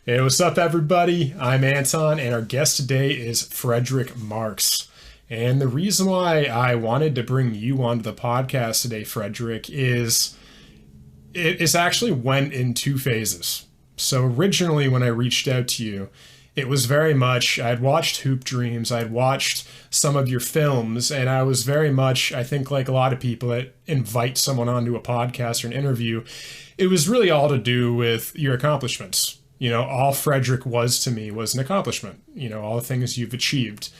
Hey, what's up, everybody? I'm Anton, and our guest today is Frederick Marx. And the reason why I wanted to bring you onto the podcast today, Frederick, is it's actually went in two phases. So originally, when I reached out to you, it was very much I'd watched Hoop Dreams, I'd watched some of your films, and I was very much, I think, like a lot of people that invite someone onto a podcast or an interview, it was really all to do with your accomplishments. All Frederick was to me was an accomplishment, all the things you've achieved.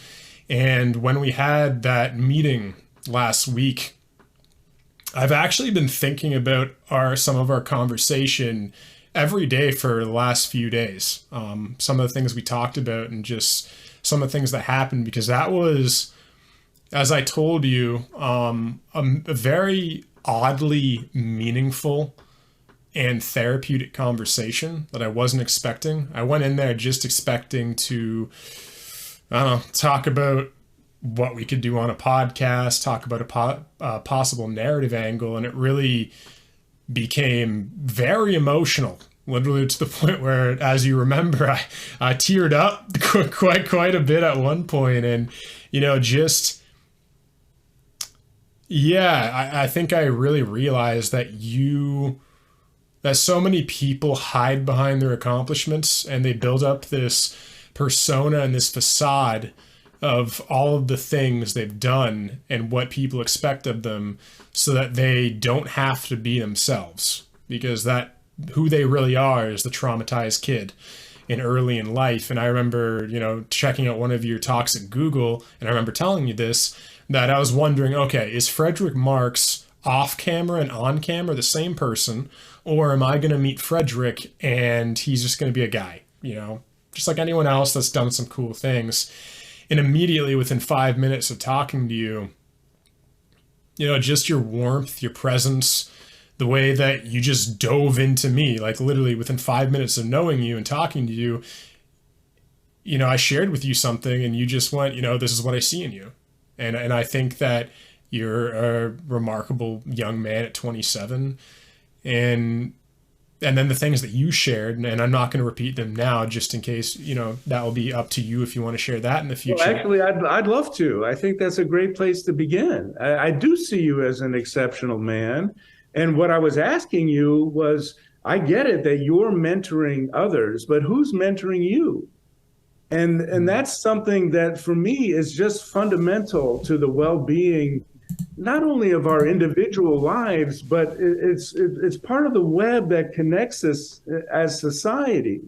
And when we had that meeting last week, I've actually been thinking about some of our conversation every day for the last few days. Some of the things we talked about and just some of the things that happened, because that was, as I told you, a very oddly meaningful and therapeutic conversation that I wasn't expecting. I went in there just expecting to, I don't know, talk about what we could do on a podcast, talk about a possible narrative angle, and it really became very emotional, literally to the point where, as you remember, I teared up quite a bit at one point, and I think I really realized that so many people hide behind their accomplishments and they build up this persona and this facade of all of the things they've done and what people expect of them, so that they don't have to be themselves, because that who they really are is the traumatized kid in early in life. And I remember, checking out one of your talks at Google, and I remember telling you this, that I was wondering, okay, is Frederick Marx off camera and on camera the same person, or am I going to meet Frederick and he's just going to be a guy, just like anyone else that's done some cool things? And immediately within 5 minutes of talking to you, just your warmth, your presence, the way that you just dove into me, like literally within 5 minutes of knowing you and talking to you, I shared with you something and you just went, this is what I see in you. And I think that you're a remarkable young man at 27. And then the things that you shared, and I'm not going to repeat them now, just in case, that will be up to you if you want to share that in the future. Well, actually, I'd love to. I think that's a great place to begin. I do see you as an exceptional man. And what I was asking you was, I get it that you're mentoring others, but who's mentoring you? And that's something that for me is just fundamental to the well-being, not only of our individual lives, but it's part of the web that connects us as society.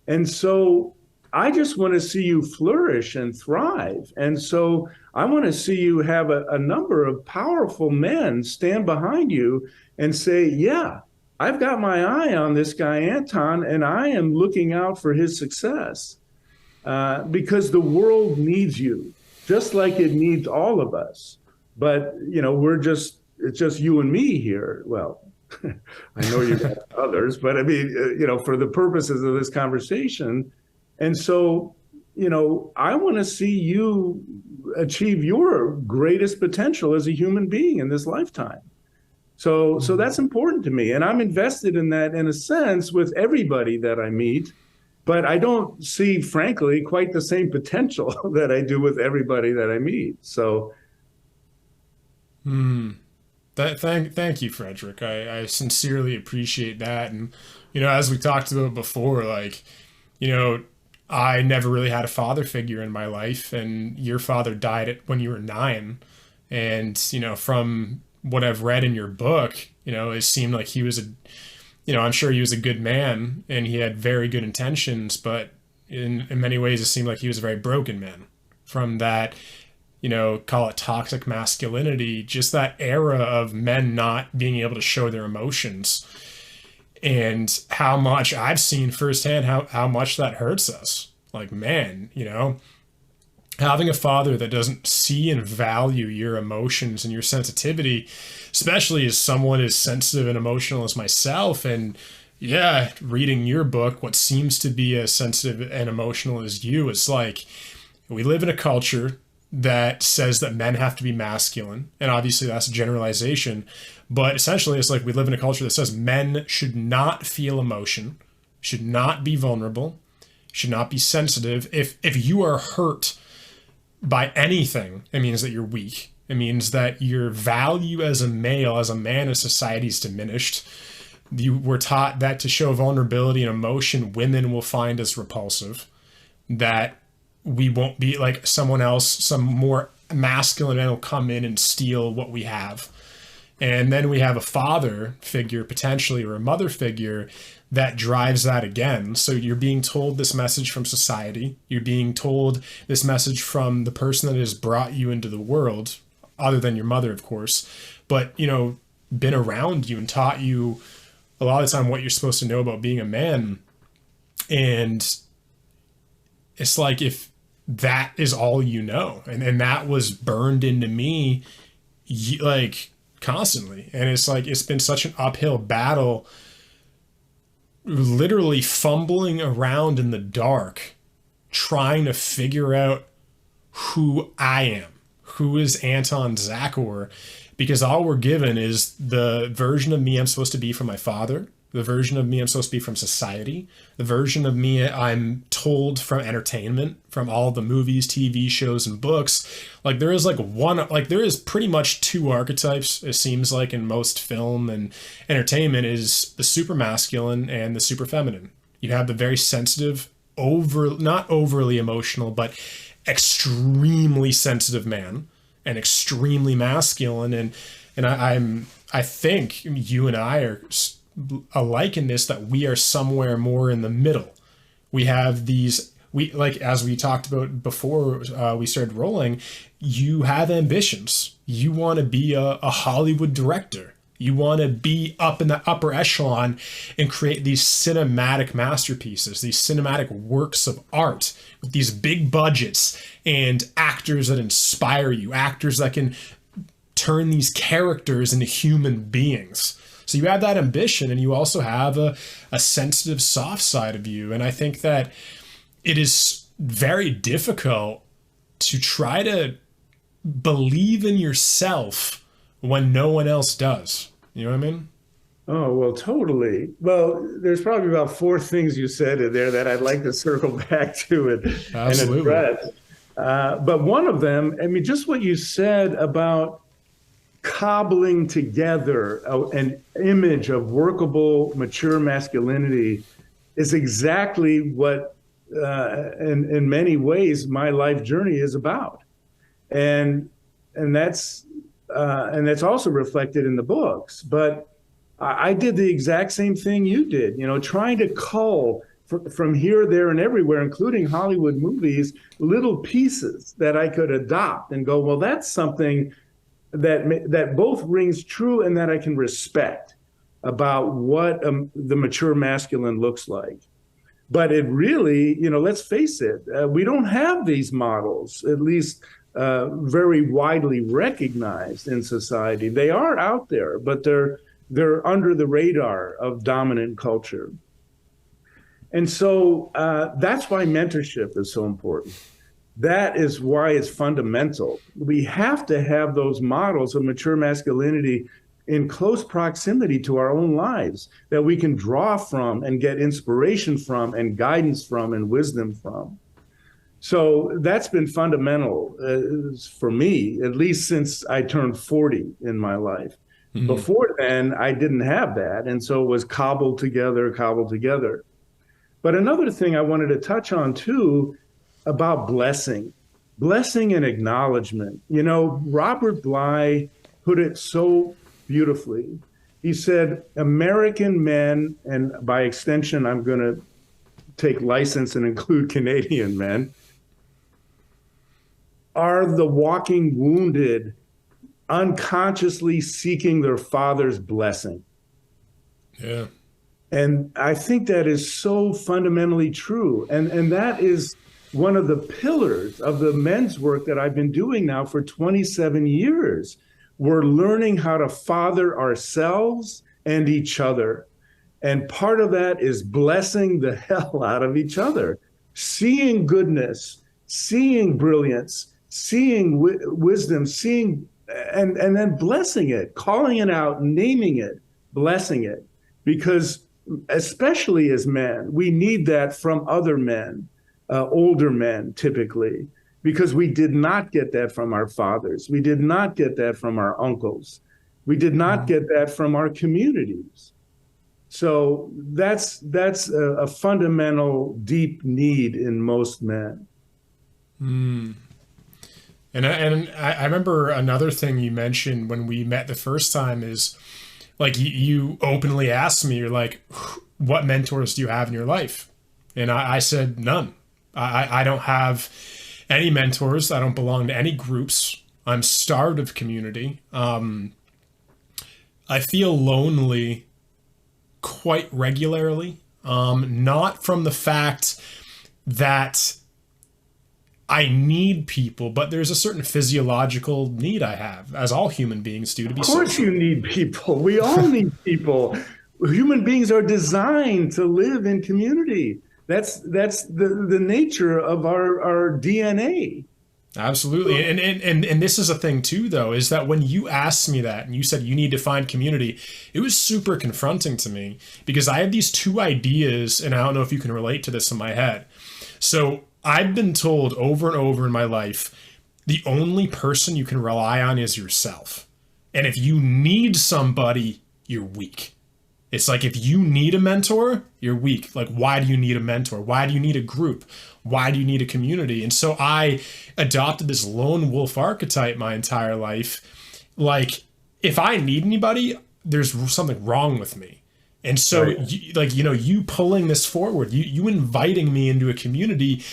And so I just want to see you flourish and thrive. And so I want to see you have a number of powerful men stand behind you and say, yeah, I've got my eye on this guy, Anton, and I am looking out for his success. Because the world needs you, just like it needs all of us. But, it's just you and me here. Well, I know you got others, but I mean, for the purposes of this conversation. And so, I want to see you achieve your greatest potential as a human being in this lifetime. So that's important to me. And I'm invested in that, in a sense, with everybody that I meet. But I don't see, frankly, quite the same potential that I do with everybody that I meet. So, Thank you, Frederick. I sincerely appreciate that. And, as we talked about before, I never really had a father figure in my life, and your father died when you were 9. And, from what I've read in your book, it seemed like he was I'm sure he was a good man and he had very good intentions, but in many ways it seemed like he was a very broken man from that, call it toxic masculinity, just that era of men not being able to show their emotions, and how much I've seen firsthand how much that hurts us. Like, man, having a father that doesn't see and value your emotions and your sensitivity, especially as someone as sensitive and emotional as myself. And yeah, reading your book, what seems to be as sensitive and emotional as you, it's like we live in a culture that says that men have to be masculine. And obviously that's a generalization. But essentially it's like we live in a culture that says men should not feel emotion, should not be vulnerable, should not be sensitive. If you are hurt by anything, it means that you're weak. It means that your value as a male, as a man in society is diminished. You were taught that to show vulnerability and emotion, women will find us repulsive, that we won't be like someone else, some more masculine man will come in and steal what we have. And then we have a father figure potentially, or a mother figure, that drives that again. So you're being told this message from society. You're being told this message from the person that has brought you into the world, other than your mother, of course, but, you know, been around you and taught you a lot of the time what you're supposed to know about being a man. And it's like, if that is all you know, and that was burned into me like constantly. And it's like, it's been such an uphill battle, literally fumbling around in the dark, trying to figure out who I am, who is Anton Czachor, because all we're given is the version of me I'm supposed to be from my father, the version of me I'm supposed to be from society, the version of me I'm told from entertainment, from all the movies, TV shows, and books. Like there is there is pretty much two archetypes, it seems like, in most film and entertainment, is the super masculine and the super feminine. You have the very sensitive, not overly emotional, but extremely sensitive man, and extremely masculine. And I think you and I are alike in this, that we are somewhere more in the middle. We have as we talked about before we started rolling, you have ambitions. You want to be a Hollywood director. You want to be up in the upper echelon and create these cinematic masterpieces, these cinematic works of art with these big budgets and actors that inspire you, actors that can turn these characters into human beings. So you have that ambition, and you also have a sensitive, soft side of you. And I think that it is very difficult to try to believe in yourself when no one else does. You know what I mean? Oh, well, totally. Well, there's probably about four things you said in there that I'd like to circle back to and address. But one of them, I mean, just what you said about cobbling together an image of workable, mature masculinity is exactly what, in many ways, my life journey is about. And that's also reflected in the books. But I did the exact same thing you did, you know, trying to cull from here, there, and everywhere, including Hollywood movies, little pieces that I could adopt and go, well, that's something that both rings true and that I can respect about what the mature masculine looks like. But it really, you know, let's face it, we don't have these models, at least very widely recognized in society. They are out there, but they're under the radar of dominant culture. And so that's why mentorship is so important. That is why it's fundamental. We have to have those models of mature masculinity in close proximity to our own lives that we can draw from and get inspiration from and guidance from and wisdom from. So that's been fundamental for me, at least since I turned 40 in my life. Mm-hmm. Before then, I didn't have that. And so it was cobbled together. But another thing I wanted to touch on too, about blessing and acknowledgement. You know, Robert Bly put it so beautifully. He said, American men, and by extension, I'm going to take license and include Canadian men, are the walking wounded, unconsciously seeking their father's blessing. Yeah. And I think that is so fundamentally true. And that is one of the pillars of the men's work that I've been doing now for 27 years. We're learning how to father ourselves and each other. And part of that is blessing the hell out of each other, seeing goodness, seeing brilliance, seeing wisdom, seeing, and then blessing it, calling it out, naming it, blessing it. Because especially as men, we need that from other men, older men typically, because we did not get that from our fathers. We did not get that from our uncles. We did not get that from our communities. So that's a fundamental, deep need in most men. And I remember another thing you mentioned when we met the first time is like you openly asked me, you're like, what mentors do you have in your life? And I said, none. I don't have any mentors. I don't belong to any groups. I'm starved of community. I feel lonely quite regularly, not from the fact that I need people, but there's a certain physiological need I have, as all human beings do, to be social. Of course you need people. We all need people. Human beings are designed to live in community. That's the nature of our DNA. Absolutely. And this is a thing too, though, is that when you asked me that and you said you need to find community, it was super confronting to me because I have these two ideas, and I don't know if you can relate to this in my head. So I've been told over and over in my life, the only person you can rely on is yourself. And if you need somebody, you're weak. It's like if you need a mentor, you're weak. Like, why do you need a mentor? Why do you need a group? Why do you need a community? And so I adopted this lone wolf archetype my entire life. Like, if I need anybody, there's something wrong with me. And so, right. You pulling this forward, you inviting me into a community,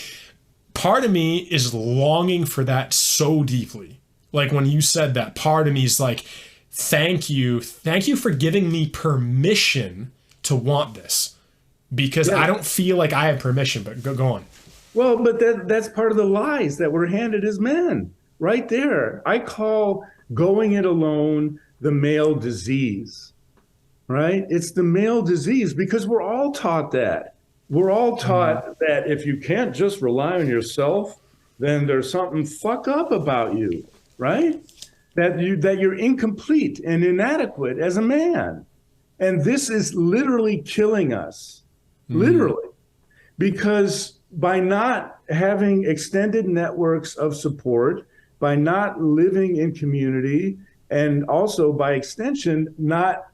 part of me is longing for that so deeply. Like when you said that, part of me is like, thank you for giving me permission to want this, because I don't feel like I have permission, but go on. Well, but that's part of the lies that we're handed as men right there. I call going it alone the male disease, right? It's the male disease because we're all taught that. We're all taught that if you can't just rely on yourself, then there's something fuck up about you, right? That you're incomplete and inadequate as a man. And this is literally killing us, literally, because by not having extended networks of support, by not living in community, and also by extension, not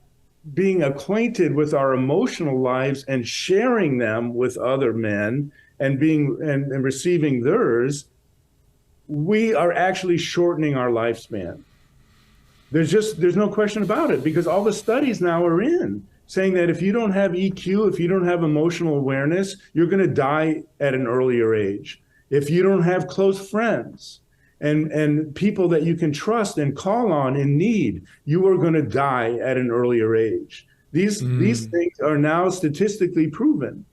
being acquainted with our emotional lives and sharing them with other men and and receiving theirs, we are actually shortening our lifespan. There's no question about it, because all the studies now are in saying that if you don't have EQ, if you don't have emotional awareness, you're going to die at an earlier age. If you don't have close friends and people that you can trust and call on in need, you are going to die at an earlier age. These things are now statistically proven.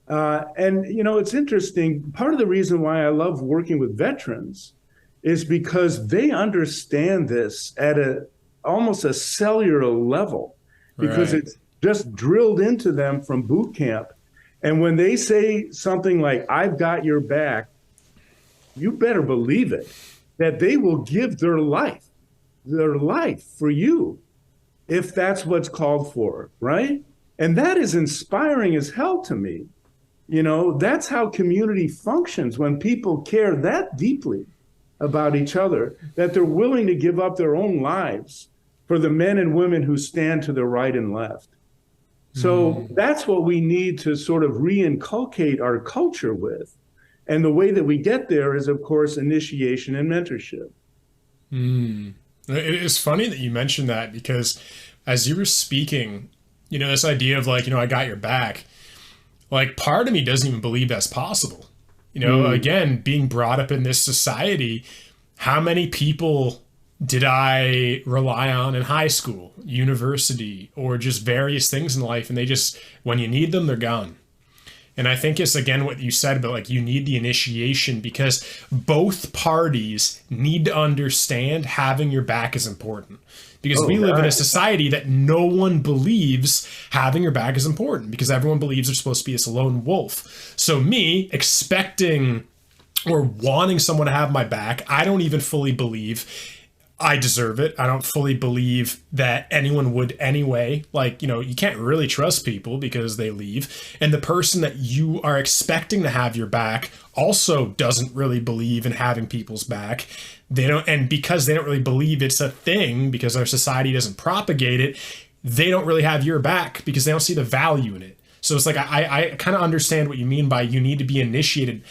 And it's interesting. Part of the reason why I love working with veterans is because they understand this at almost a cellular level, because it's just drilled into them from boot camp. And when they say something like, "I've got your back," you better believe it, that they will give their life for you, if that's what's called for, right? And that is inspiring as hell to me. That's how community functions, when people care that deeply about each other, that they're willing to give up their own lives for the men and women who stand to their right and left. So that's what we need to sort of re-inculcate our culture with. And the way that we get there is, of course, initiation and mentorship. It is funny that you mentioned that, because as you were speaking, this idea of like, I got your back, like part of me doesn't even believe that's possible. Again, being brought up in this society, how many people did I rely on in high school, university, or just various things in life? And they just, when you need them, they're gone. And I think it's, again, what you said about like, you need the initiation, because both parties need to understand having your back is important. Because we live in a society that no one believes having your back is important, because everyone believes they're supposed to be this lone wolf. So me expecting or wanting someone to have my back, I don't even fully believe. I deserve it. I don't fully believe that anyone would anyway. Like, you can't really trust people because they leave. And the person that you are expecting to have your back also doesn't really believe in having people's back. They don't, and because they don't really believe it's a thing, because our society doesn't propagate it, they don't really have your back because they don't see the value in it. So it's like, I kind of understand what you mean by you need to be initiated.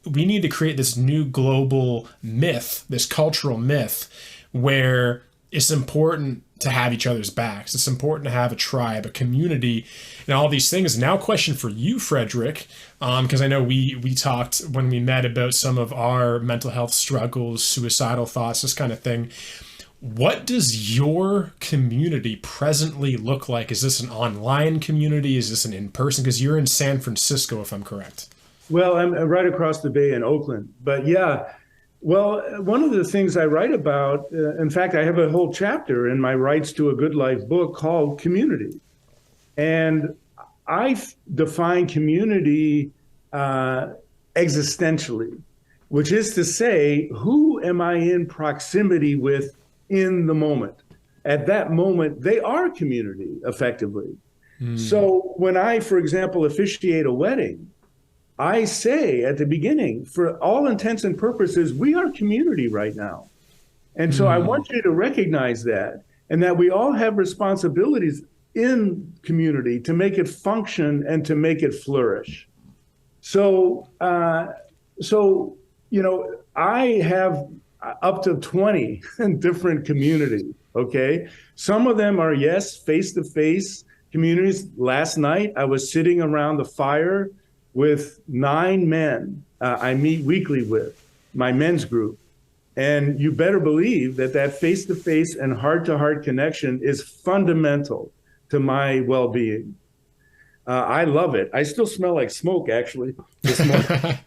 We need to create this new global myth, this cultural myth, where it's important to have each other's backs. It's important to have a tribe, a community, and all these things. Now, question for you, Frederick, because I know we talked when we met about some of our mental health struggles, suicidal thoughts, this kind of thing. What does your community presently look like? Is this an online community? Is this an in-person? Because you're in San Francisco, if I'm correct. Well, I'm right across the bay in Oakland. But yeah, well, one of the things I write about, in fact, I have a whole chapter in my Rites to a Good Life book called Community. And I define community existentially, which is to say, who am I in proximity with in the moment? At that moment, they are community, effectively. So when I, for example, officiate a wedding, I say at the beginning, for all intents and purposes, we are community right now. And so I want you to recognize that, and that we all have responsibilities in community to make it function and to make it flourish. So, I have up to 20 different communities, okay? Some of them are, yes, face-to-face communities. Last night, I was sitting around the fire with 9 men I meet weekly with, my men's group. And you better believe that face-to-face and heart-to-heart connection is fundamental to my well-being. I love it. I still smell like smoke, actually, this morning.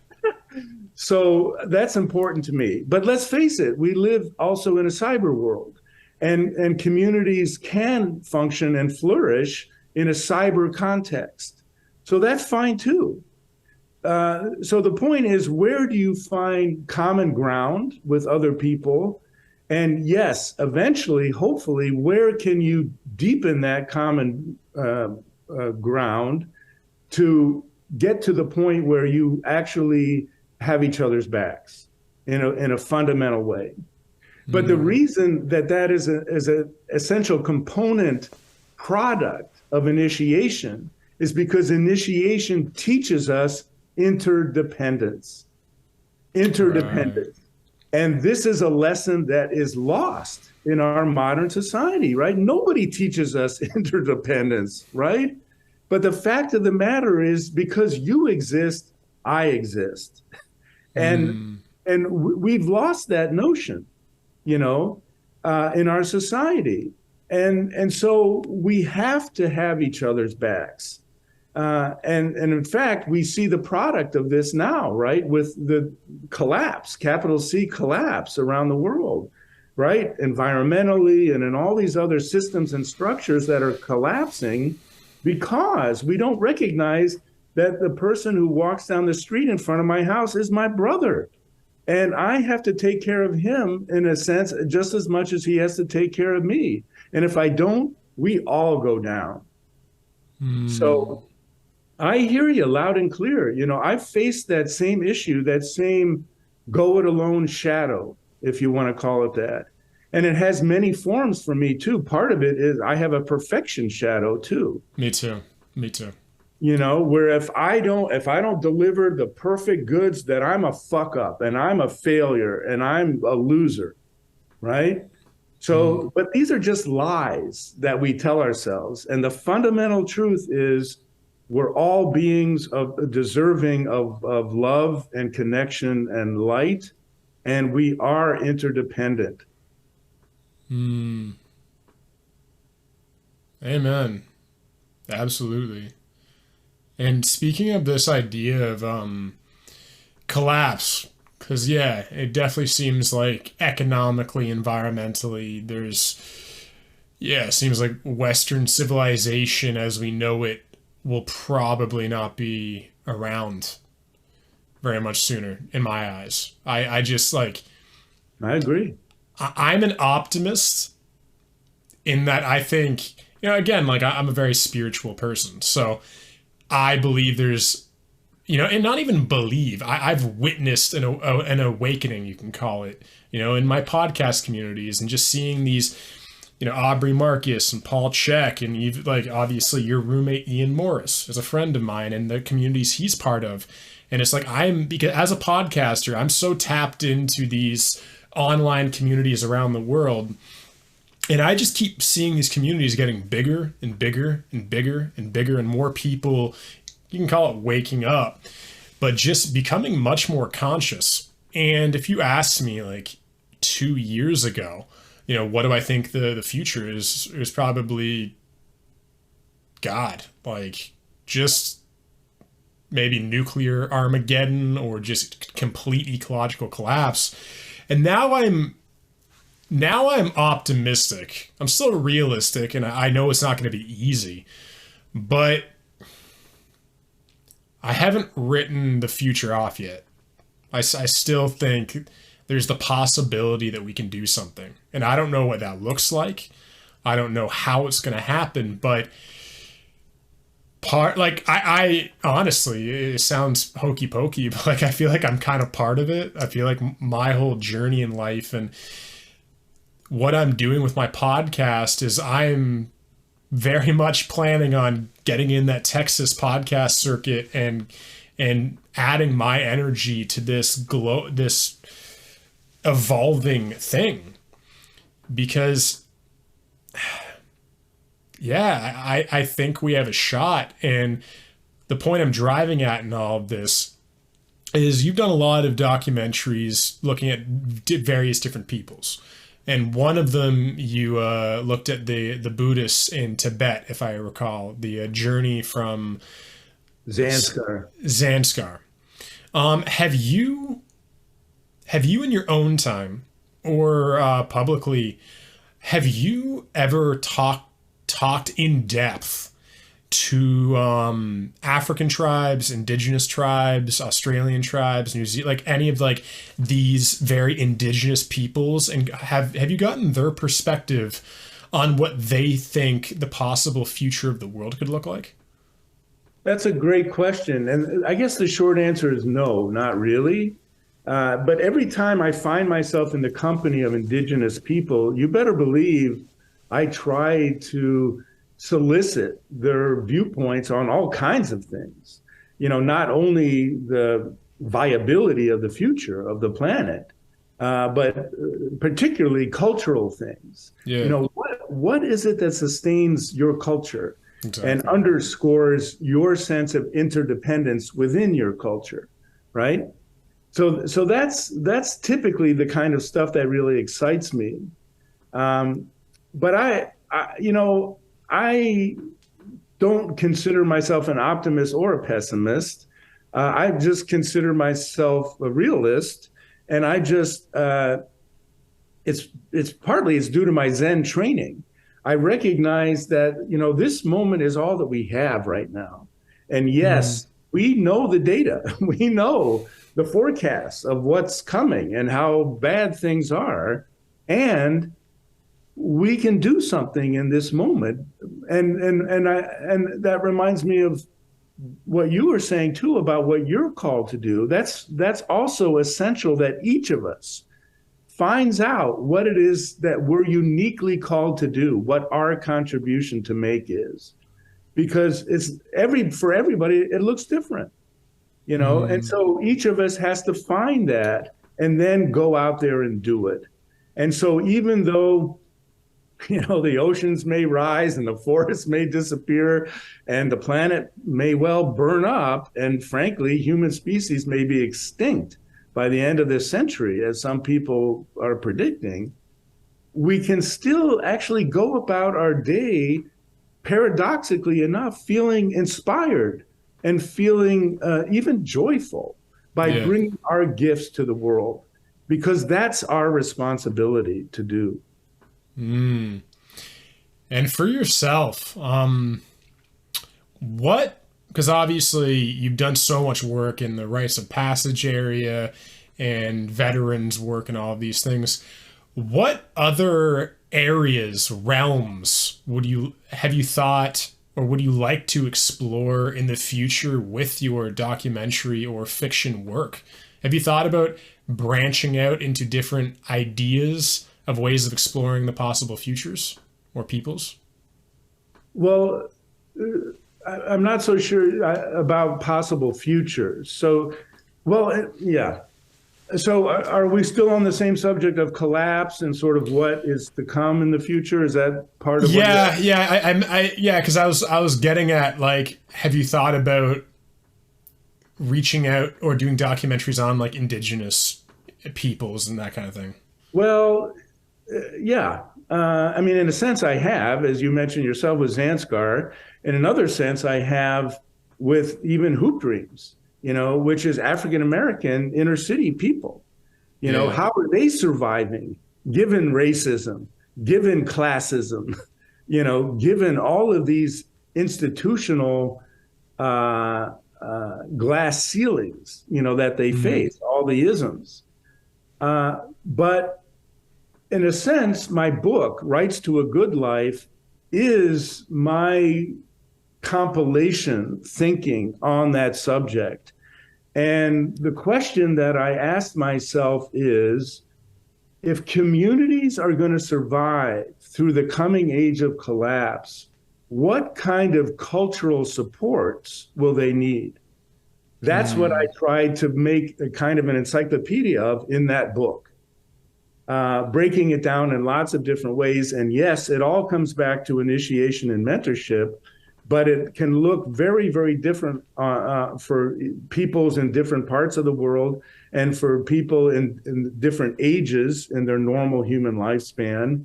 So that's important to me. But let's face it, we live also in a cyber world. And communities can function and flourish in a cyber context. So that's fine, too. So the point is, where do you find common ground with other people? And yes, eventually, hopefully, where can you deepen that common ground to get to the point where you actually have each other's backs in a fundamental way? But the reason that is an essential component product of initiation is because initiation teaches us interdependence. Right. And this is a lesson that is lost in our modern society, right? Nobody teaches us interdependence, right? But the fact of the matter is, because you exist, I exist. And we've lost that notion, in our society. And so we have to have each other's backs. And in fact, we see the product of this now, right? With the collapse, capital C collapse around the world, right? Environmentally and in all these other systems and structures that are collapsing because we don't recognize that the person who walks down the street in front of my house is my brother. And I have to take care of him, in a sense, just as much as he has to take care of me. And if I don't, we all go down. So I hear you loud and clear. I've faced that same issue, that same go it alone shadow, if you want to call it that. And it has many forms for me too. Part of it is I have a perfection shadow too. Me too. Where if I don't deliver the perfect goods, that I'm a fuck up and I'm a failure and I'm a loser, right? So, but these are just lies that we tell ourselves. And the fundamental truth is, we're all beings deserving of love and connection and light, and we are interdependent. Amen. Absolutely. And speaking of this idea of collapse, because it definitely seems like economically, environmentally, it seems like Western civilization as we know it will probably not be around very much sooner, in my eyes. I just I agree. I'm an optimist in that I think, again, like I'm a very spiritual person. So I believe there's, and not even believe, I've witnessed an awakening, you can call it, in my podcast communities, and just seeing these, Aubrey Marcus and Paul Check, and even like obviously your roommate Ian Morris is a friend of mine and the communities he's part of. And it's like, because as a podcaster, I'm so tapped into these online communities around the world. And I just keep seeing these communities getting bigger and bigger and bigger and bigger, and more people, you can call it waking up, but just becoming much more conscious. And if you asked me like 2 years ago, what do I think the future is probably God, like just maybe nuclear Armageddon or just complete ecological collapse. And now I'm optimistic. I'm still realistic, and I know it's not going to be easy, but I haven't written the future off yet. I still think there's the possibility that we can do something. And I don't know what that looks like. I don't know how it's going to happen, but I honestly, it sounds hokey pokey, but like I feel like I'm kind of part of it. I feel like my whole journey in life and what I'm doing with my podcast is I'm very much planning on getting in that Texas podcast circuit and adding my energy to this evolving thing, because I think we have a shot. And the point I'm driving at in all of this is you've done a lot of documentaries looking at various different peoples. And one of them, you looked at the Buddhists in Tibet, if I recall, the journey from Zanskar. Have you in your own time or publicly, have you ever talked in depth to African tribes, indigenous tribes, Australian tribes, New Zealand, like any of like these very indigenous peoples, and have you gotten their perspective on what they think the possible future of the world could look like? That's a great question. And I guess the short answer is no, not really. But every time I find myself in the company of indigenous people, you better believe I try to solicit their viewpoints on all kinds of things. Not only the viability of the future of the planet, but particularly cultural things. Yeah. What is it that sustains your culture? Exactly. And underscores your sense of interdependence within your culture, right? So that's typically the kind of stuff that really excites me. But I don't consider myself an optimist or a pessimist. I just consider myself a realist, and I just it's due to my Zen training. I recognize that this moment is all that we have right now, and yes, we know the data, we know the forecasts of what's coming and how bad things are, and we can do something in this moment. And that reminds me of what you were saying too about what you're called to do. That's also essential, that each of us finds out what it is that we're uniquely called to do, what our contribution to make is, because for everybody it looks different, and so each of us has to find that and then go out there and do it. And so even though the oceans may rise and the forests may disappear and the planet may well burn up, and frankly, human species may be extinct by the end of this century, as some people are predicting, we can still actually go about our day, paradoxically enough, feeling inspired and feeling even joyful by bringing our gifts to the world, because that's our responsibility to do. And for yourself, because obviously you've done so much work in the rites of passage area and veterans work and all of these things. What other areas, realms have you thought or would you like to explore in the future with your documentary or fiction work? Have you thought about branching out into different ideas of ways of exploring the possible futures or peoples? Well, I'm not so sure about possible futures. So, well, yeah. So, are we still on the same subject of collapse and sort of what is to come in the future? Is that part of what you're Yeah, yeah, yeah, because I was getting at like, have you thought about reaching out or doing documentaries on like indigenous peoples and that kind of thing? Well, yeah. I mean, in a sense, I have, as you mentioned yourself, with Zanskar. In another sense, I have with even Hoop Dreams, which is African American inner city people. Yeah. How are they surviving given racism, given classism, given all of these institutional glass ceilings, that they Mhm. face, all the isms. But in a sense, my book, Rites to a Good Life, is my compilation thinking on that subject. And the question that I asked myself is, if communities are going to survive through the coming age of collapse, what kind of cultural supports will they need? That's what I Mm. tried to make a kind of an encyclopedia of in that book, breaking it down in lots of different ways. And yes, it all comes back to initiation and mentorship, but it can look very, very different for peoples in different parts of the world and for people in different ages in their normal human lifespan,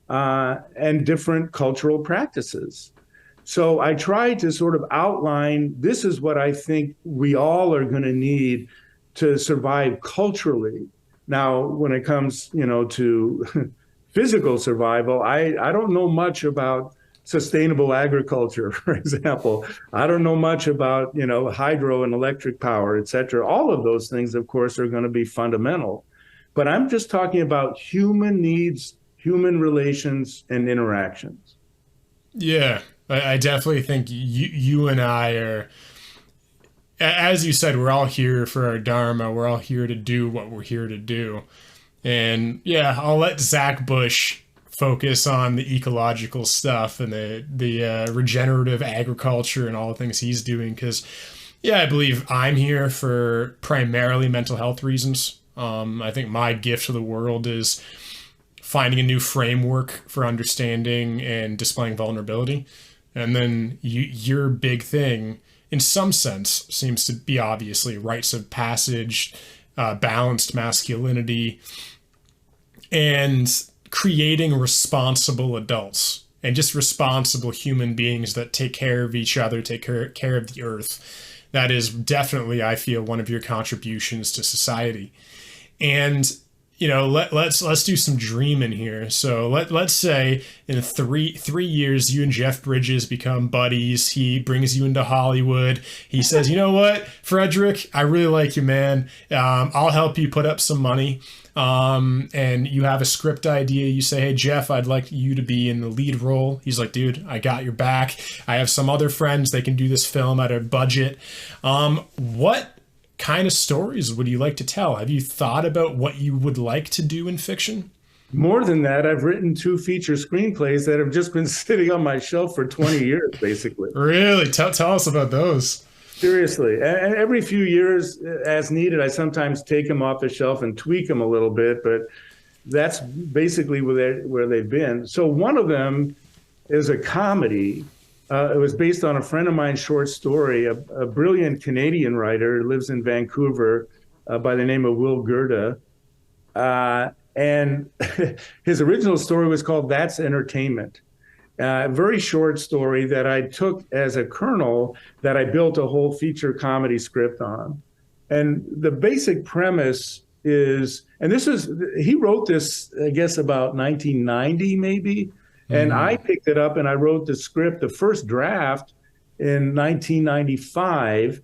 and different cultural practices. So I tried to sort of outline, this is what I think we all are going to need to survive culturally. Now, when it comes, to physical survival, I don't know much about sustainable agriculture, for example. I don't know much about, hydro and electric power, et cetera. All of those things, of course, are going to be fundamental. But I'm just talking about human needs, human relations, and interactions. Yeah, I definitely think you and I are, as you said, we're all here for our dharma. We're all here to do what we're here to do. And yeah, I'll let Zach Bush focus on the ecological stuff and the regenerative agriculture and all the things he's doing. Because yeah, I believe I'm here for primarily mental health reasons. I think my gift to the world is finding a new framework for understanding and displaying vulnerability. And then your big thing, in some sense, seems to be obviously rites of passage, balanced masculinity, and creating responsible adults and just responsible human beings that take care of each other, take care of the earth. That is definitely, I feel, one of your contributions to society. And let's do some dreaming here. So let's say in three years you and Jeff Bridges become buddies. He brings you into Hollywood. He says, you know what, Frederick, I really like you, man. I'll help you put up some money. And you have a script idea. You say, hey Jeff, I'd like you to be in the lead role. He's like, dude, I got your back. I have some other friends. They can do this film at a budget. What kind of stories would you like to tell? Have you thought about what you would like to do in fiction? More than that, I've written 2 feature screenplays that have just been sitting on my shelf for 20 years, basically. Really? Tell us about those. Seriously. And every few years, as needed, I sometimes take them off the shelf and tweak them a little bit, but that's basically where they've been. So one of them is a comedy. It was based on a friend of mine's short story, a brilliant Canadian writer who lives in Vancouver, by the name of Will Gerda. And his original story was called That's Entertainment. A very short story that I took as a kernel that I built a whole feature comedy script on. And the basic premise is, and he wrote this, I guess, about 1990, maybe. And I picked it up and I wrote the script, the first draft, in 1995.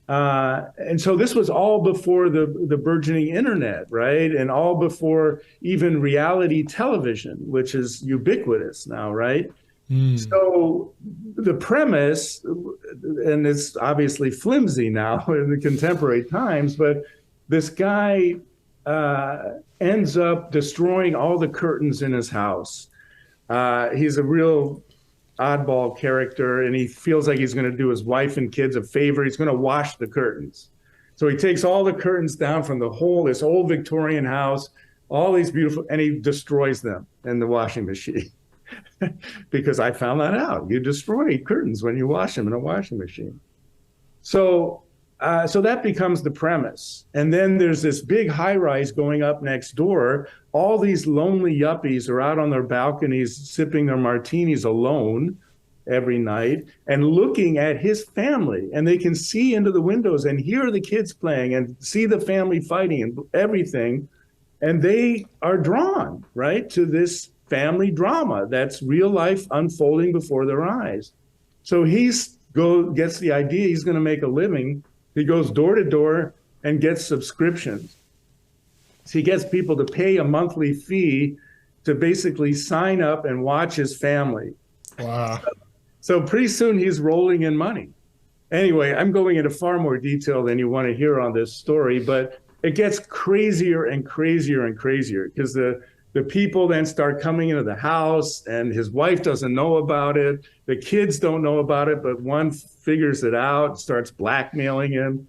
And so this was all before the burgeoning internet, right? And all before even reality television, which is ubiquitous now, right? Mm. So the premise, and it's obviously flimsy now in the contemporary times, but this guy ends up destroying all the curtains in his house. He's a real oddball character, and he feels like he's going to do his wife and kids a favor. He's going to wash the curtains. So he takes all the curtains down from this old Victorian house, all these beautiful, and he destroys them in the washing machine. Because I found that out. You destroy curtains when you wash them in a washing machine. So that becomes the premise. And then there's this big high rise going up next door. All these lonely yuppies are out on their balconies sipping their martinis alone every night and looking at his family. And they can see into the windows and hear the kids playing and see the family fighting and everything. And they are drawn, right, to this family drama that's real life unfolding before their eyes. So gets the idea he's going to make a living. He goes door to door and gets subscriptions. So he gets people to pay a monthly fee to basically sign up and watch his family. Wow. So pretty soon he's rolling in money. Anyway, I'm going into far more detail than you want to hear on this story, but it gets crazier and crazier and crazier because the people then start coming into the house and his wife doesn't know about it. The kids don't know about it, but one figures it out, starts blackmailing him.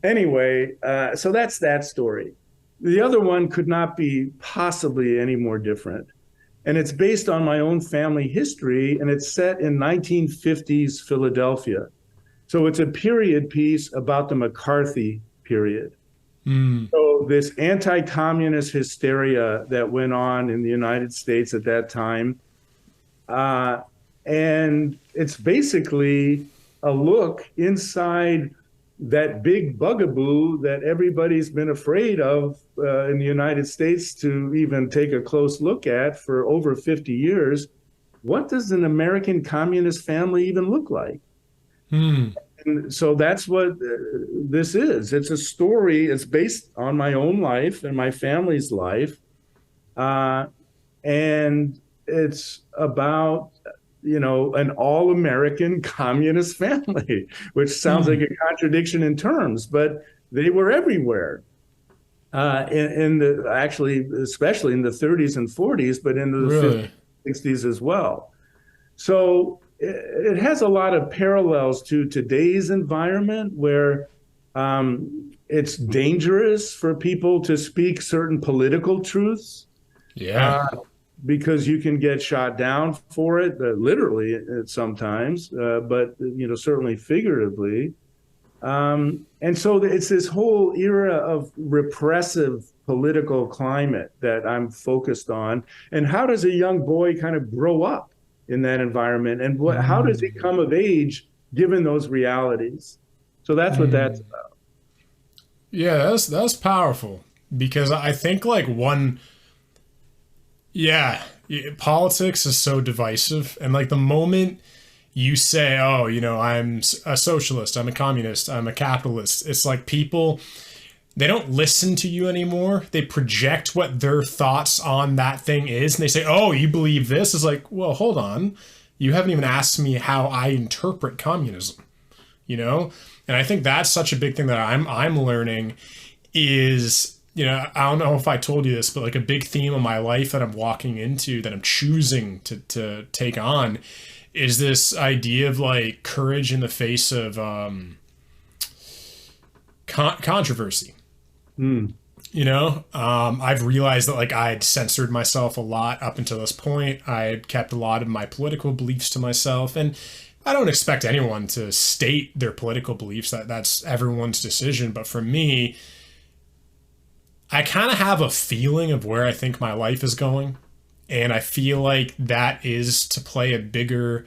Anyway, so that's that story. The other one could not be possibly any more different. And it's based on my own family history, and it's set in 1950s Philadelphia. So it's a period piece about the McCarthy period. So this anti-communist hysteria that went on in the United States at that time, and it's basically a look inside that big bugaboo that everybody's been afraid of in the United States to even take a close look at for over 50 years. What does an American communist family even look like? And so that's what this is. It's a story. It's based on my own life and my family's life. And it's about, an all-American communist family, which sounds like a contradiction in terms, but they were everywhere. Especially in the 30s and 40s, but in the 50s, 60s as well. So it has a lot of parallels to today's environment where it's dangerous for people to speak certain political truths. Yeah. Because you can get shot down for it, literally sometimes, but certainly figuratively. And so it's this whole era of repressive political climate that I'm focused on. And how does a young boy kind of grow up in that environment? And how does he come of age given those realities? So that's what that's about. Yeah, that's powerful because I think politics is so divisive. And the moment you say, oh, I'm a socialist, I'm a communist, I'm a capitalist, it's like people, they don't listen to you anymore. They project what their thoughts on that thing is. And they say, oh, you believe this? It's like, well, hold on. You haven't even asked me how I interpret communism, And I think that's such a big thing that I'm learning is, I don't know if I told you this, but a big theme of my life that I'm walking into, that I'm choosing to take on, is this idea of courage in the face of controversy. I've realized that I had censored myself a lot up until this point. I had kept a lot of my political beliefs to myself, and I don't expect anyone to state their political beliefs. That's everyone's decision. But for me, I kind of have a feeling of where I think my life is going. And I feel like that is to play a bigger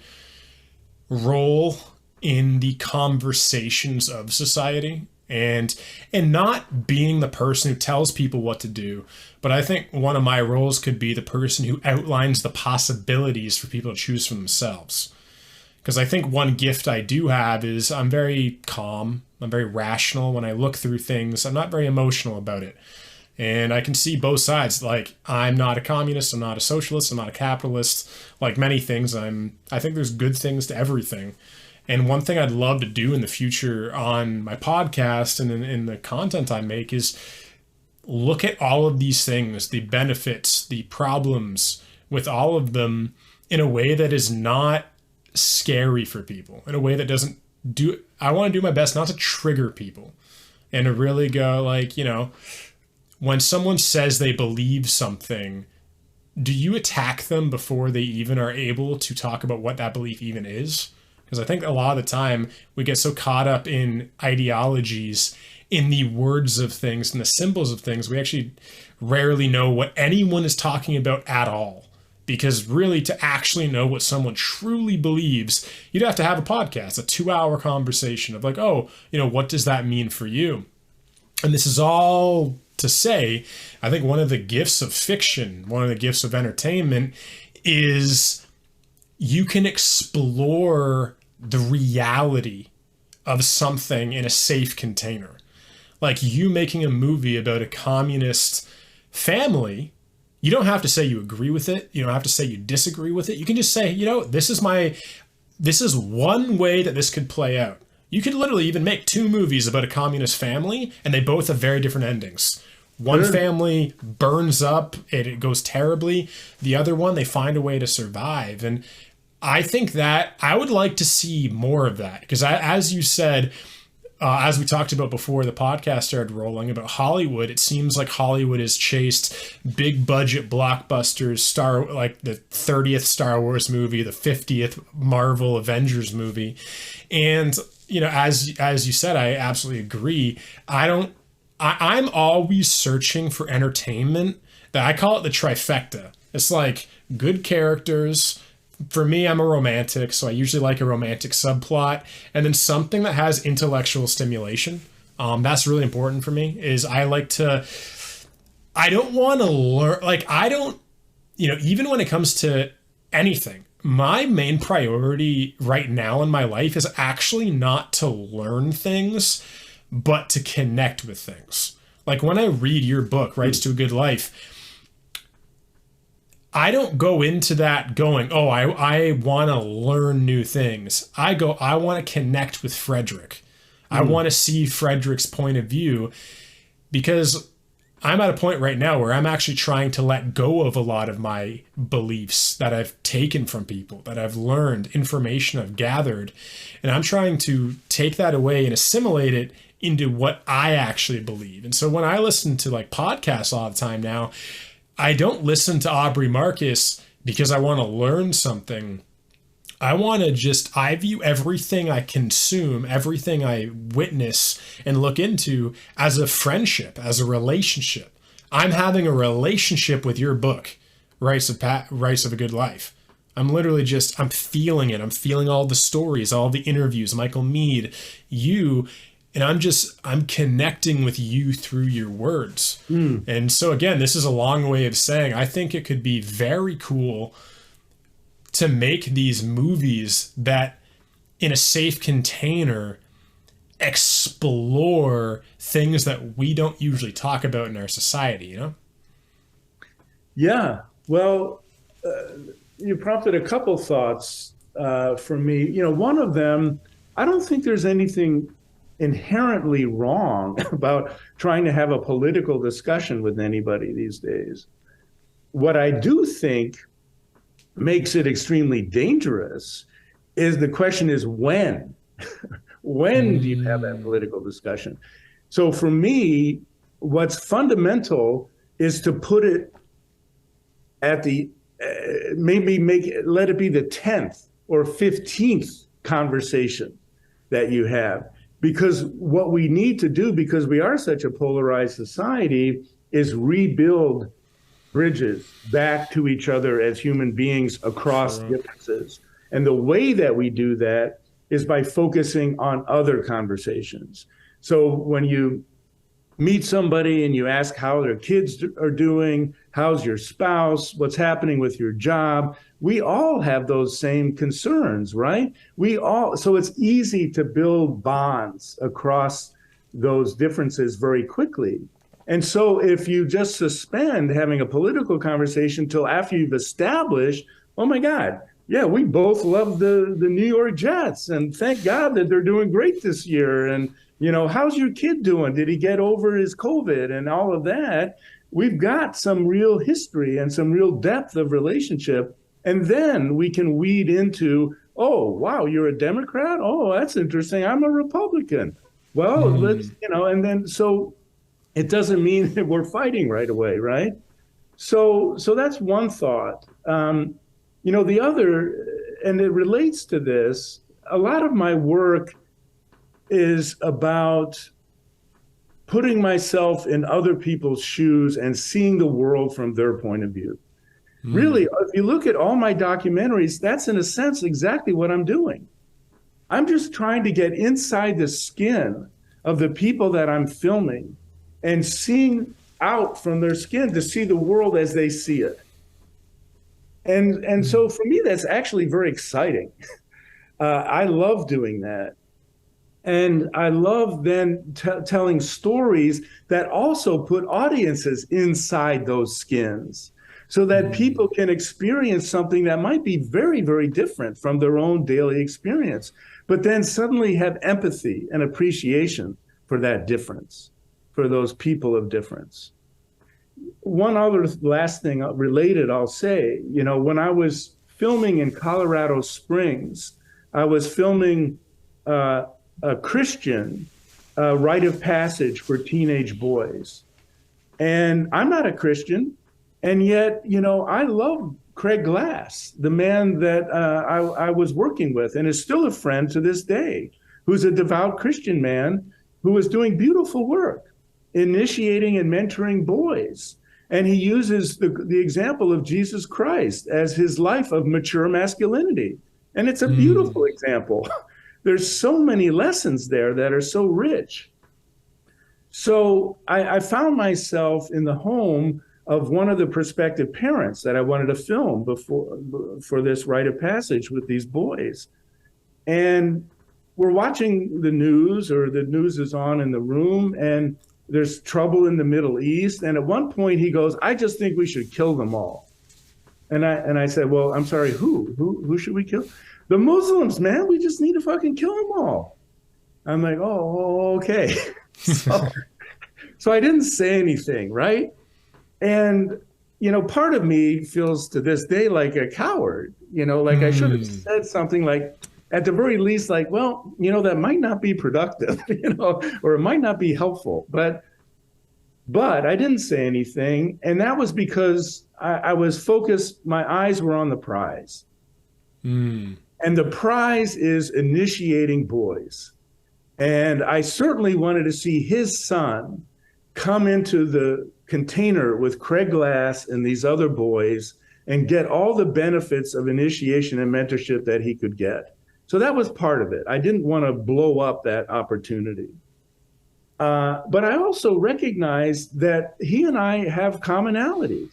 role in the conversations of society and not being the person who tells people what to do. But I think one of my roles could be the person who outlines the possibilities for people to choose for themselves. Because I think one gift I do have is I'm very calm. I'm very rational when I look through things. I'm not very emotional about it. And I can see both sides. Like, I'm not a communist, I'm not a socialist, I'm not a capitalist. Like many things, I think there's good things to everything. And one thing I'd love to do in the future on my podcast and in the content I make is look at all of these things, the benefits, the problems with all of them in a way that is not scary for people, in a way that doesn't do, I want to do my best not to trigger people and to really go like, when someone says they believe something, do you attack them before they even are able to talk about what that belief even is? Because I think a lot of the time we get so caught up in ideologies, in the words of things and the symbols of things, we actually rarely know what anyone is talking about at all. Because really, to actually know what someone truly believes, you'd have to have a podcast, a 2-hour conversation of like, oh, what does that mean for you? And this is all to say, I think one of the gifts of fiction, one of the gifts of entertainment is you can explore the reality of something in a safe container. Like you making a movie about a communist family, you don't have to say you agree with it. You don't have to say you disagree with it. You can just say, this is one way that this could play out. You could literally even make 2 movies about a communist family, and they both have very different endings. One family burns up and it goes terribly. The other one, they find a way to survive. And I think that I would like to see more of that. Because as you said, as we talked about before the podcast started rolling about Hollywood, it seems like Hollywood has chased big budget blockbusters, like the 30th Star Wars movie, the 50th Marvel Avengers movie. And, as you said, I absolutely agree. I'm always searching for entertainment that I call it the trifecta. It's like good characters. For me, I'm a romantic, so I usually like a romantic subplot, and then something that has intellectual stimulation. That's really important for me. I don't want to learn, even when it comes to anything, my main priority right now in my life is actually not to learn things, but to connect with things. Like when I read your book, Rites to a Good Life, I don't go into that going, oh, I want to learn new things. I want to connect with Frederick. I want to see Frederick's point of view, because I'm at a point right now where I'm actually trying to let go of a lot of my beliefs that I've taken from people, that I've learned, information I've gathered. And I'm trying to take that away and assimilate it into what I actually believe. And so when I listen to like podcasts all the time now, I don't listen to Aubrey Marcus because I want to learn something. I view everything I consume, everything I witness and look into as a friendship, as a relationship. I'm having a relationship with your book, Rites of a Good Life. I'm feeling it. I'm feeling all the stories, all the interviews, Michael Meade, you, and I'm connecting with you through your words. And so again, this is a long way of saying, I think it could be very cool to make these movies that in a safe container explore things that we don't usually talk about in our society, Yeah. Well, you prompted a couple thoughts for me. One of them, I don't think there's anything inherently wrong about trying to have a political discussion with anybody these days. What I do think makes it extremely dangerous is the question is when? When do you have that political discussion? So for me, what's fundamental is to put it at the, let it be the 10th or 15th conversation that you have. Because what we need to do, because we are such a polarized society, is rebuild bridges back to each other as human beings across differences. And the way that we do that is by focusing on other conversations. So when you meet somebody and you ask how their kids are doing, how's your spouse, what's happening with your job. We all have those same concerns, right? So it's easy to build bonds across those differences very quickly. And so if you just suspend having a political conversation till after you've established, oh my God, yeah, we both love the New York Jets, and thank God that they're doing great this year. And, how's your kid doing? Did he get over his COVID and all of that? We've got some real history and some real depth of relationship. And then we can weed into, oh, wow, you're a Democrat? Oh, that's interesting. I'm a Republican. Well, let's, and then so it doesn't mean that we're fighting right away, right? So that's one thought. The other, and it relates to this, a lot of my work is about putting myself in other people's shoes and seeing the world from their point of view. Really, if you look at all my documentaries, that's in a sense exactly what I'm doing. I'm just trying to get inside the skin of the people that I'm filming and seeing out from their skin to see the world as they see it. And so for me, that's actually very exciting. I love doing that. And I love then telling stories that also put audiences inside those skins so that people can experience something that might be very, very different from their own daily experience, but then suddenly have empathy and appreciation for that difference, for those people of difference. One other last thing related, I'll say, when I was filming in Colorado Springs, I was filming a Christian rite of passage for teenage boys. And I'm not a Christian. And yet, I love Craig Glass, the man that I was working with and is still a friend to this day, who's a devout Christian man who is doing beautiful work, initiating and mentoring boys. And he uses the example of Jesus Christ as his life of mature masculinity. And it's a beautiful example. There's so many lessons there that are so rich. So I found myself in the home of one of the prospective parents that I wanted to film for this rite of passage with these boys. And we're watching the news, or the news is on in the room, and there's trouble in the Middle East. And at one point he goes, I just think we should kill them all. And I said, well, I'm sorry, who should we kill? The Muslims, man, we just need to fucking kill them all. I'm like, oh, okay. So I didn't say anything, right? And, part of me feels to this day like a coward, like I should have said something like, at the very least, like, well, that might not be productive, or it might not be helpful. But I didn't say anything. And that was because I was focused, my eyes were on the prize. And the prize is initiating boys. And I certainly wanted to see his son come into the container with Craig Glass and these other boys and get all the benefits of initiation and mentorship that he could get. So that was part of it. I didn't want to blow up that opportunity. But I also recognized that he and I have commonalities.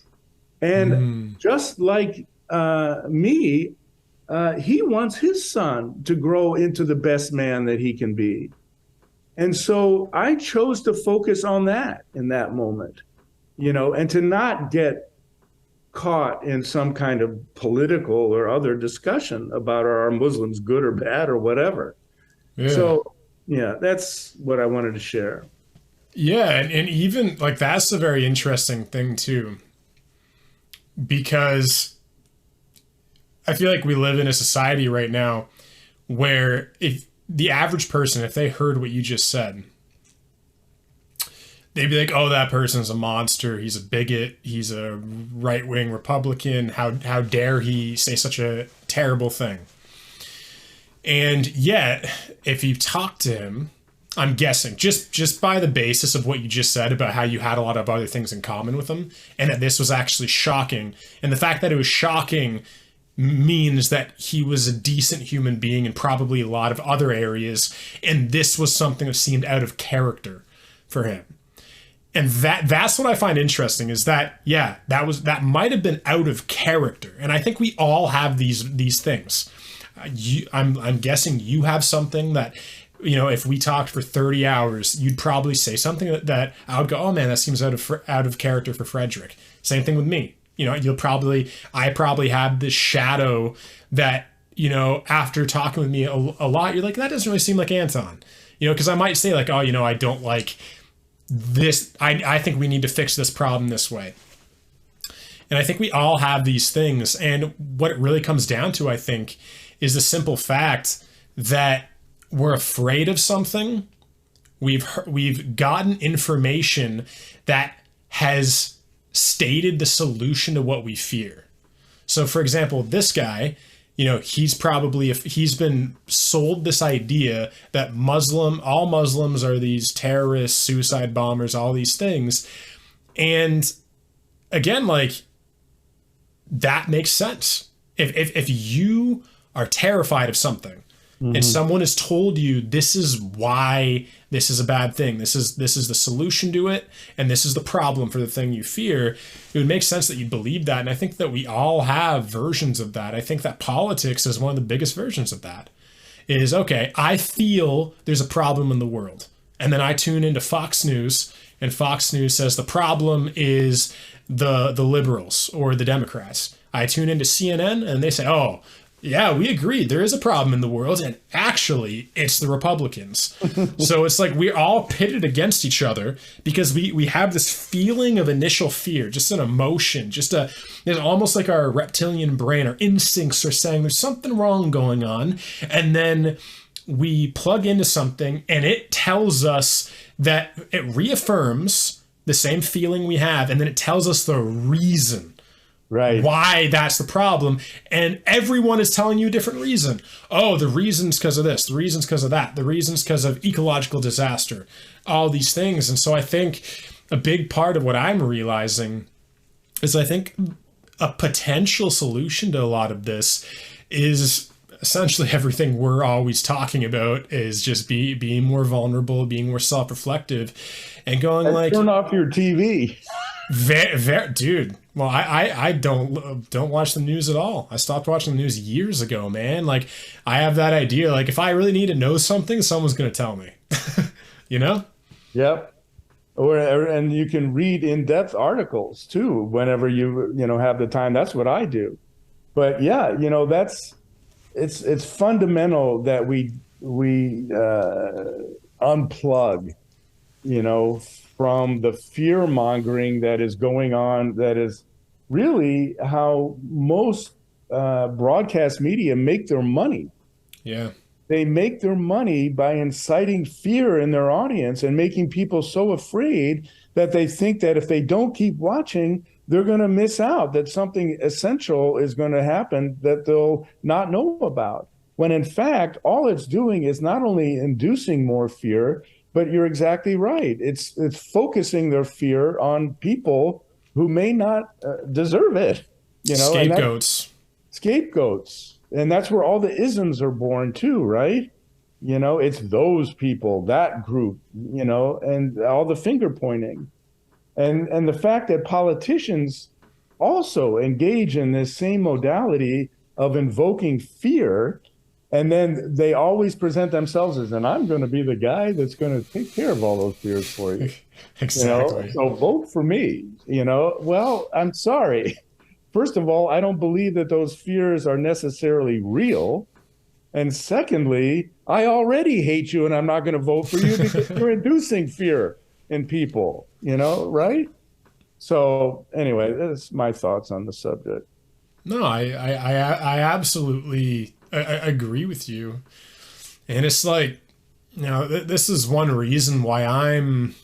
And just like me, he wants his son to grow into the best man that he can be. And so I chose to focus on that in that moment, and to not get caught in some kind of political or other discussion about are Muslims good or bad or whatever. Yeah. So, that's what I wanted to share. Yeah, and even like that's a very interesting thing too, because I feel like we live in a society right now where if the average person, if they heard what you just said, they'd be like, oh, that person's a monster. He's a bigot. He's a right-wing Republican. How dare he say such a terrible thing? And yet, if you talk to him, I'm guessing, just by the basis of what you just said about how you had a lot of other things in common with him, and that this was actually shocking. And the fact that it was shocking means that he was a decent human being in probably a lot of other areas, and this was something that seemed out of character for him. And that's what I find interesting is that, yeah, that might have been out of character. And I think we all have these things. I'm guessing you have something that, if we talked for 30 hours, you'd probably say something that I would go, oh man, that seems out of character for Frederick. Same thing with me. I probably have this shadow that, after talking with me a lot, you're like, that doesn't really seem like Anton. Because I might say like, oh, I don't like this. I think we need to fix this problem this way. And I think we all have these things. And what it really comes down to, I think, is the simple fact that we're afraid of something. We've gotten information that has stated the solution to what we fear. So, for example, this guy, he's been sold this idea that all Muslims are these terrorists, suicide bombers, all these things. And again, like, that makes sense. If you are terrified of something, and someone has told you this is why this is a bad thing, this is the solution to it, and this is the problem for the thing you fear, it would make sense that you believe that. And I think that we all have versions of that. I think that politics is one of the biggest versions of that. Is, okay, I feel there's a problem in the world, and then I tune into Fox News, and Fox News says the problem is the liberals or the Democrats. I tune into CNN, and they say, oh, yeah, we agree. There is a problem in the world, and actually, it's the Republicans. So it's like we're all pitted against each other because we have this feeling of initial fear, just an emotion, it's almost like our reptilian brain, our instincts are saying there's something wrong going on, and then we plug into something, and it tells us that it reaffirms the same feeling we have, and then it tells us the reason. Right. Why that's the problem. And everyone is telling you a different reason. Oh, the reason's because of this. The reason's because of that. The reason's because of ecological disaster. All these things. And so I think a big part of what I'm realizing is I think a potential solution to a lot of this is essentially everything we're always talking about is just being more vulnerable, being more self-reflective, and going like... Turn off your TV. Dude, well, I don't watch the news at all. I stopped watching the news years ago, man. Like, I have that idea, like, if I really need to know something, someone's going to tell me. Yep. And you can read in-depth articles too whenever you have the time. That's what I do. But yeah, it's fundamental that we unplug, from the fear mongering that is going on. That is really how most broadcast media make their money. Yeah. They make their money by inciting fear in their audience and making people so afraid that they think that if they don't keep watching, they're going to miss out, that something essential is going to happen that they'll not know about. When in fact, all it's doing is not only inducing more fear, but you're exactly right. It's focusing their fear on people who may not deserve it. Scapegoats. And that's where all the isms are born too, right? It's those people, that group, and all the finger pointing. And the fact that politicians also engage in this same modality of invoking fear, and then they always present themselves as, and I'm going to be the guy that's going to take care of all those fears for you. Exactly. So vote for me. Well, I'm sorry. First of all, I don't believe that those fears are necessarily real. And secondly, I already hate you and I'm not going to vote for you because you're inducing fear in people, right? So anyway, that's my thoughts on the subject. No, I absolutely I agree with you. And it's like, this is one reason why I'm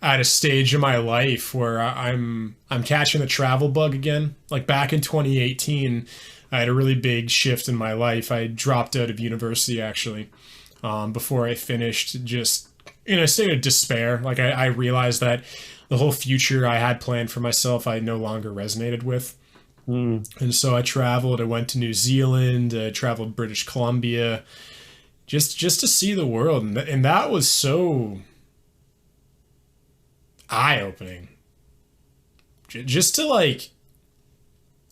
at a stage in my life where I'm catching the travel bug again. Like back in 2018, I had a really big shift in my life. I dropped out of university actually, before I finished, just in a state of despair. Like I realized that the whole future I had planned for myself, I no longer resonated with. And so I traveled. I went to New Zealand, traveled British Columbia, just to see the world. And that was so eye-opening. Just to like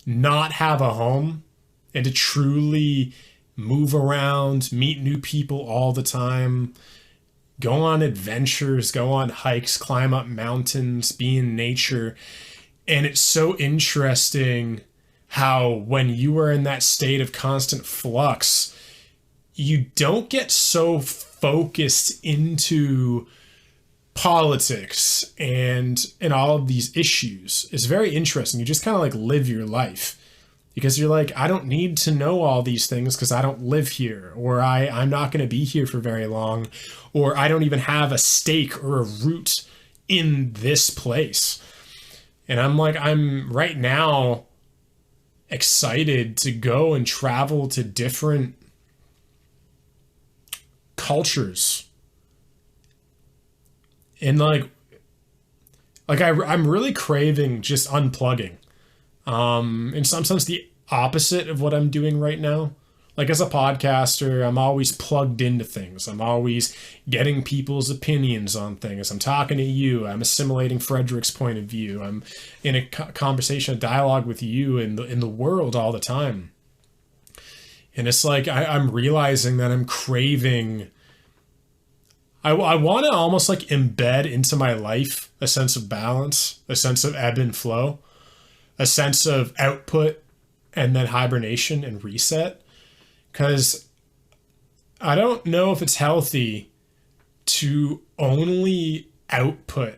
not have a home and to truly move around, meet new people all the time, go on adventures, go on hikes, climb up mountains, be in nature. And it's so interesting how when you are in that state of constant flux, you don't get so focused into politics and all of these issues. It's very interesting. You just kind of like live your life because you're like, I don't need to know all these things because I don't live here, or I'm not going to be here for very long, or I don't even have a stake or a root in this place. And I'm like, I'm right now excited to go and travel to different cultures. And I'm really craving just unplugging. In some sense, the opposite of what I'm doing right now. Like as a podcaster, I'm always plugged into things. I'm always getting people's opinions on things. I'm talking to you. I'm assimilating Frederick's point of view. I'm in a conversation, a dialogue with you in the world all the time. And it's like I'm realizing that I'm craving. I want to almost like embed into my life a sense of balance, a sense of ebb and flow, a sense of output and then hibernation and reset. Because I don't know if it's healthy to only output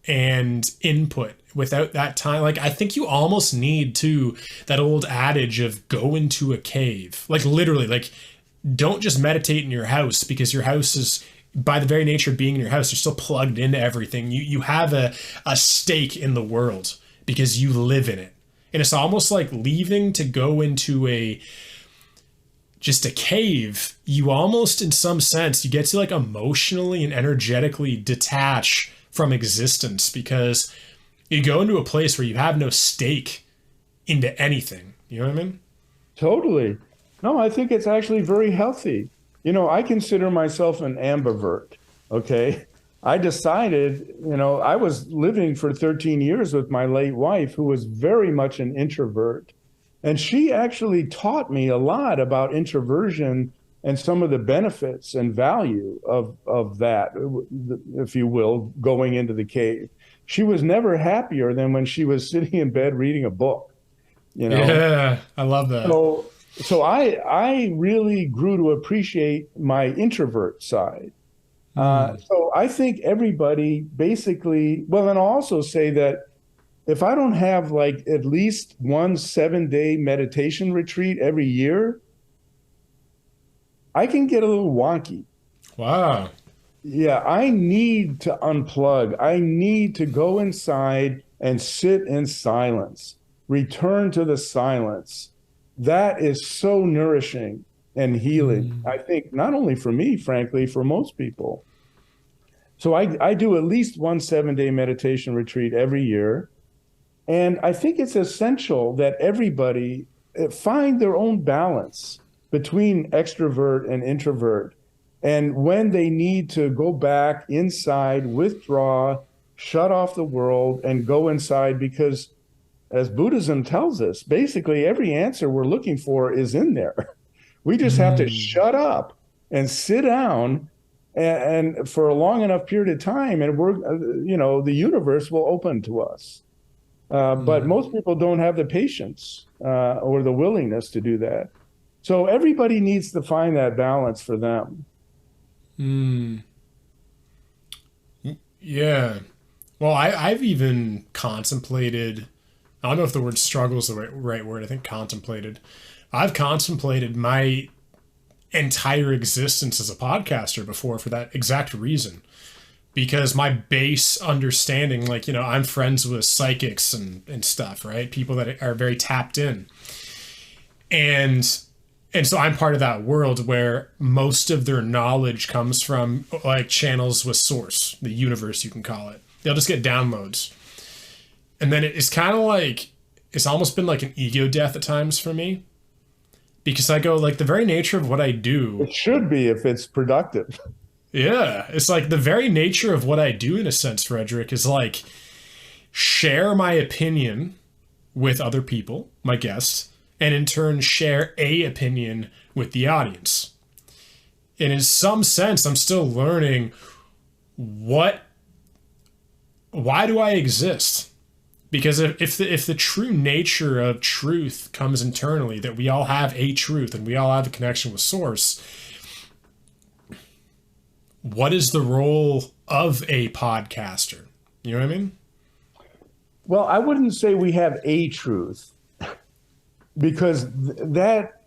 and input without that time. Like, I think you almost need to, that old adage of go into a cave. Like, literally, like, don't just meditate in your house because your house is, by the very nature of being in your house, you're still plugged into everything. You have a stake in the world because you live in it. And it's almost like leaving to go into just a cave. You almost, in some sense, you get to like emotionally and energetically detach from existence because you go into a place where you have no stake into anything. You know what I mean? Totally. No, I think it's actually very healthy. You know, I consider myself an ambivert. Okay. I decided, I was living for 13 years with my late wife, who was very much an introvert. And she actually taught me a lot about introversion and some of the benefits and value of that, if you will, going into the cave. She was never happier than when she was sitting in bed reading a book, Yeah, I love that. So I really grew to appreciate my introvert side. So I think everybody basically, well, and I'll also say that if I don't have like at least one 7-day meditation retreat every year, I can get a little wonky. Wow. Yeah, I need to unplug. I need to go inside and sit in silence, return to the silence. That is so nourishing and healing, I think, not only for me, frankly, for most people. So I do at least one 7-day meditation retreat every year. And I think it's essential that everybody find their own balance between extrovert and introvert. And when they need to go back inside, withdraw, shut off the world, and go inside, because as Buddhism tells us, basically every answer we're looking for is in there. We just have to shut up and sit down and for a long enough period of time, and the universe will open to us. But most people don't have the patience or the willingness to do that. So everybody needs to find that balance for them. Yeah. Well, I've even contemplated, I don't know if the word struggle is the right word. I think contemplated. I've contemplated my entire existence as a podcaster before for that exact reason. Because my base understanding, like, I'm friends with psychics and stuff, right? People that are very tapped in. And so I'm part of that world where most of their knowledge comes from like channels with source, the universe, you can call it. They'll just get downloads. And then it's kind of like, it's almost been like an ego death at times for me. Because I go, like, the very nature of what I do. It should be if it's productive. Yeah, it's like the very nature of what I do in a sense, Frederick, is like share my opinion with other people, my guests, and in turn share a opinion with the audience. And in some sense, I'm still learning why do I exist? Because if the true nature of truth comes internally, that we all have a truth and we all have a connection with source, what is the role of a podcaster? You know what I mean? Well, I wouldn't say we have a truth, because that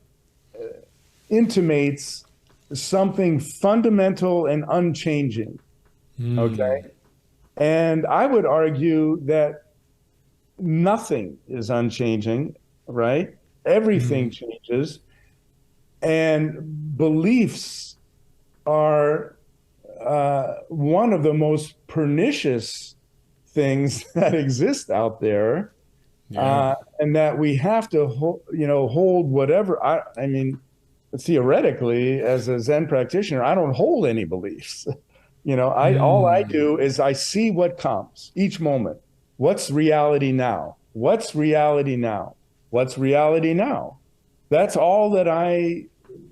intimates something fundamental and unchanging. Okay. And I would argue that nothing is unchanging, right? Everything changes. And beliefs are one of the most pernicious things that exist out there. Yeah. And that we have to, hold whatever. I mean, theoretically, as a Zen practitioner, I don't hold any beliefs. All I do is I see what comes each moment. What's reality now? What's reality now? What's reality now? That's all that I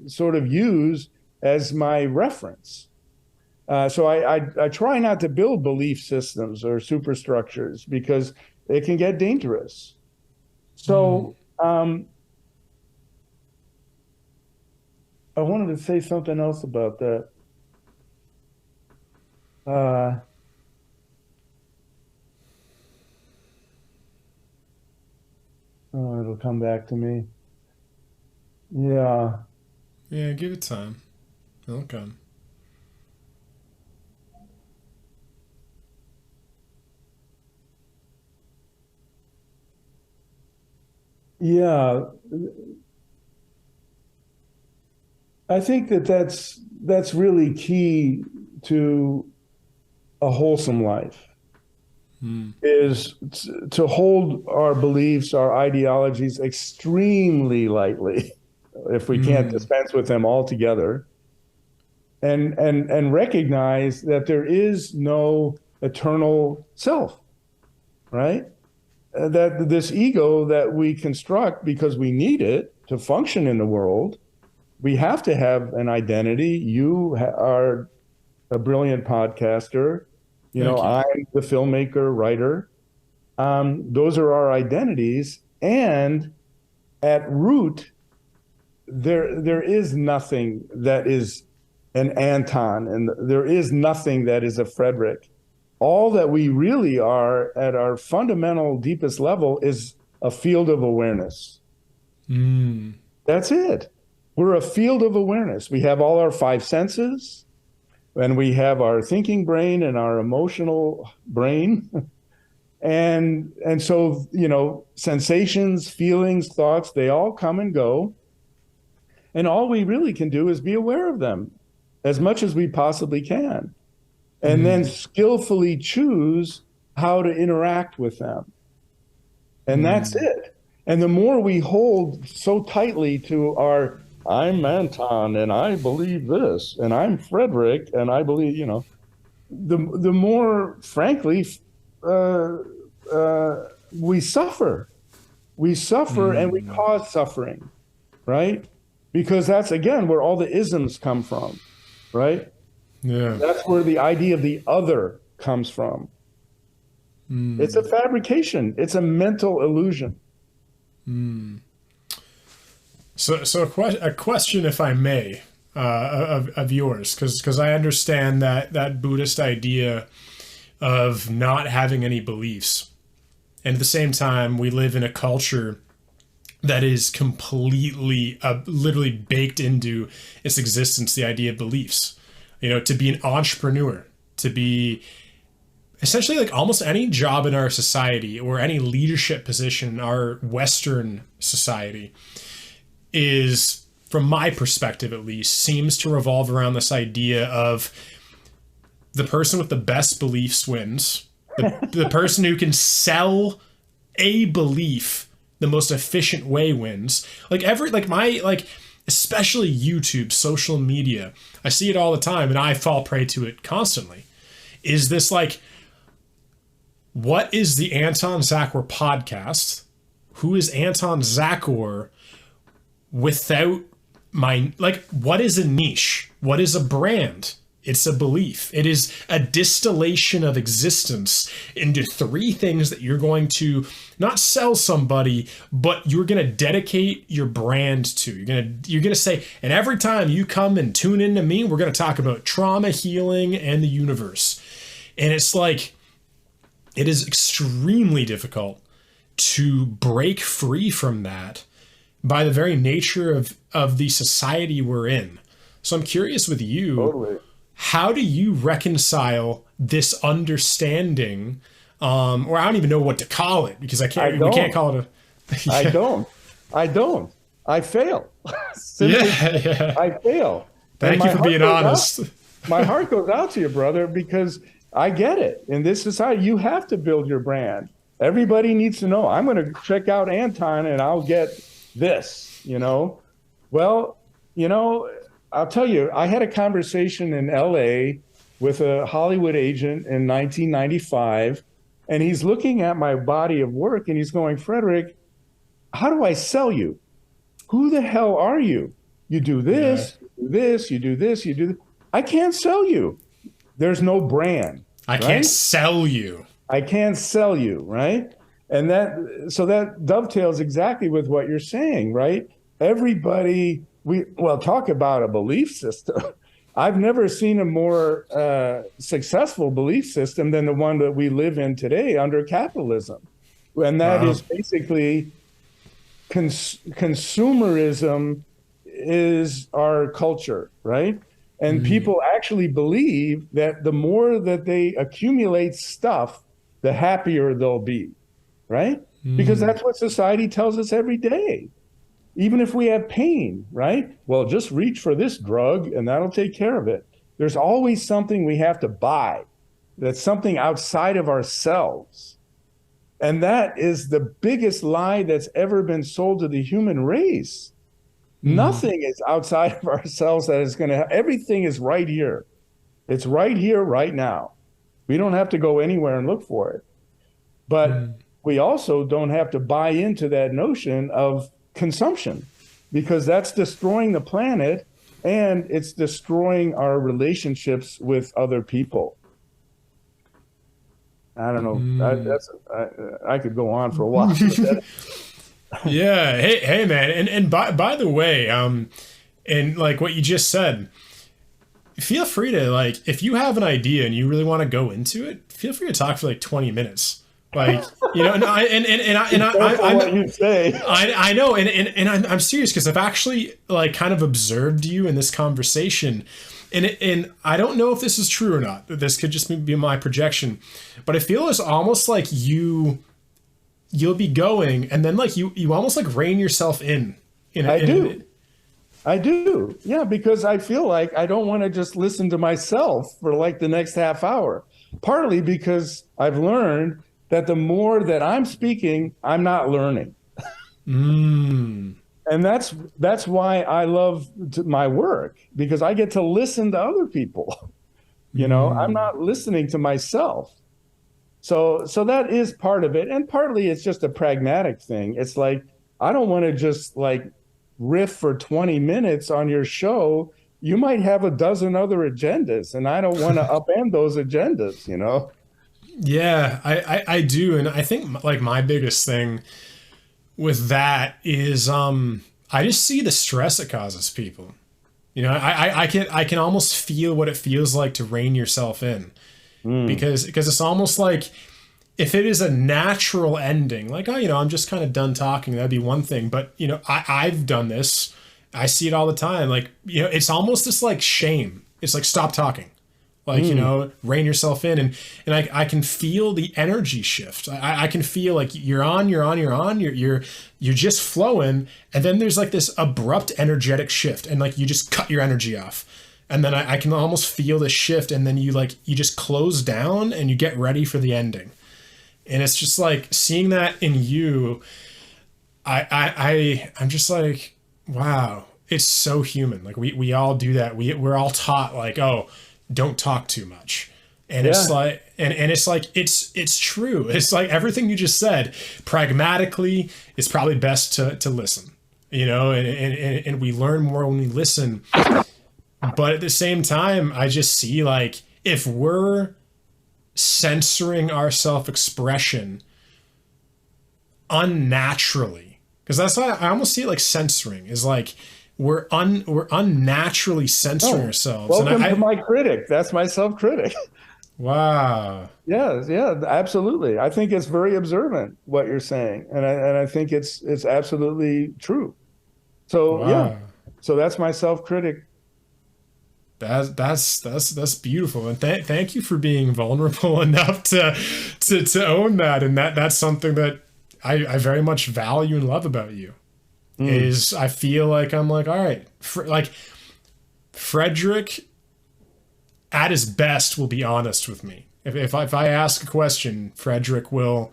sort of use as my reference. So I try not to build belief systems or superstructures, because it can get dangerous. So I wanted to say something else about that. It'll come back to me. Yeah. Yeah, give it time. It'll come. Yeah. I think that's really key to a wholesome life, is to hold our beliefs, our ideologies extremely lightly, if we can't dispense with them altogether, and recognize that there is no eternal self, right? That this ego that we construct because we need it to function in the world, we have to have an identity. You are a brilliant podcaster. I'm the filmmaker, writer. Those are our identities. And at root, there is nothing that is an Anton, and there is nothing that is a Frederick. All that we really are at our fundamental, deepest level is a field of awareness. That's it. We're a field of awareness. We have all our five senses, and we have our thinking brain and our emotional brain. And so, sensations, feelings, thoughts, they all come and go. And all we really can do is be aware of them as much as we possibly can, and then skillfully choose how to interact with them. And that's it. And the more we hold so tightly to our, I'm Anton and I believe this, and I'm Frederick and I believe, the more, frankly, we suffer. We suffer and we cause suffering, right? Because that's, again, where all the isms come from, right? Yeah. That's where the idea of the other comes from. It's a fabrication. It's a mental illusion. So a question, if I may, of yours, because I understand that Buddhist idea of not having any beliefs, and at the same time, we live in a culture that is completely, literally baked into its existence, the idea of beliefs. To be an entrepreneur, to be essentially like almost any job in our society or any leadership position in our Western society is, from my perspective at least, seems to revolve around this idea of the person with the best beliefs wins. The person who can sell a belief the most efficient way wins. especially YouTube, social media, I see it all the time and I fall prey to it constantly, is this like, what is the Anton Czachor podcast? Who is Anton Czachor without like, what is a niche? What is a brand? It's a belief. It is a distillation of existence into three things that you're going to not sell somebody, but you're going to dedicate your brand to. You're going to say, and every time you come and tune into me, we're going to talk about trauma, healing, and the universe. And it's like, it is extremely difficult to break free from that by the very nature of the society we're in. So I'm curious with you, Totally. How do you reconcile this understanding, or I don't even know what to call it, because we can't call it a... Yeah. I don't. I fail. Yeah. I fail. Thank you for being honest. My heart goes out to you, brother, because I get it. In this society, you have to build your brand. Everybody needs to know, I'm going to check out Anton and I'll get this, Well, I'll tell you, I had a conversation in LA with a Hollywood agent in 1995, and he's looking at my body of work and he's going, Frederick, how do I sell you? Who the hell are you? You do this, you do this, you do this, you do this. I can't sell you. There's no brand. I can't sell you. I can't sell you, right? And that dovetails exactly with what you're saying, right? Everybody, talk about a belief system. I've never seen a more successful belief system than the one that we live in today under capitalism. And that is basically consumerism is our culture, right? And people actually believe that the more that they accumulate stuff, the happier they'll be, right? Because that's what society tells us every day. Even if we have pain, right? Well, just reach for this drug and that'll take care of it. There's always something we have to buy. That's something outside of ourselves. And that is the biggest lie that's ever been sold to the human race. Nothing is outside of ourselves that is going to, everything is right here. It's right here, right now. We don't have to go anywhere and look for it. But we also don't have to buy into that notion of consumption, because that's destroying the planet and it's destroying our relationships with other people. I don't know. I could go on for a while. Yeah. Hey, man. And by the way, and like what you just said, feel free to, like, if you have an idea and you really want to go into it, feel free to talk for like 20 minutes. Like, and I know, and I'm serious, because I've actually like kind of observed you in this conversation, and I don't know if this is true or not. This could just be my projection, but I feel it's almost like you'll be going, and then like you almost like rein yourself in. I do. Yeah, because I feel like I don't want to just listen to myself for like the next half hour. Partly because I've learned that the more that I'm speaking, I'm not learning. And that's why I love my work, because I get to listen to other people. I'm not listening to myself. So that is part of it. And partly it's just a pragmatic thing. It's like, I don't want to just like riff for 20 minutes on your show. You might have a dozen other agendas, and I don't want to upend those agendas, Yeah, I do. And I think like my biggest thing with that is I just see the stress it causes people. I can almost feel what it feels like to rein yourself in, because it's almost like, if it is a natural ending, like, I'm just kind of done talking, that'd be one thing. But, I've done this. I see it all the time. Like, it's almost this like shame. It's like, stop talking. Like, rein yourself in. And I can feel the energy shift. I can feel like you're just flowing. And then there's like this abrupt energetic shift. And like, you just cut your energy off. And then I can almost feel the shift. And then you just close down and you get ready for the ending. And it's just like seeing that in you. I'm just like, wow. it's so human. Like we all do that. We're all taught like, oh, don't talk too much. And it's like, and it's like, it's true. It's like everything you just said, pragmatically, it's probably best to listen, you know, and we learn more when we listen. But at the same time, I just see like, if we're censoring our self-expression unnaturally, because that's why I almost see it like censoring is like, we're unnaturally censoring ourselves. Welcome to my critic. That's my self-critic. Wow. Yeah, absolutely. I think it's very observant what you're saying, and I think it's absolutely true. So Wow. so that's my self-critic. That's beautiful, and thank you for being vulnerable enough to own that, and that's something that I very much value and love about you. Is I feel like I'm like, all right, like Frederick at his best will be honest with me. If I ask a question, Frederick will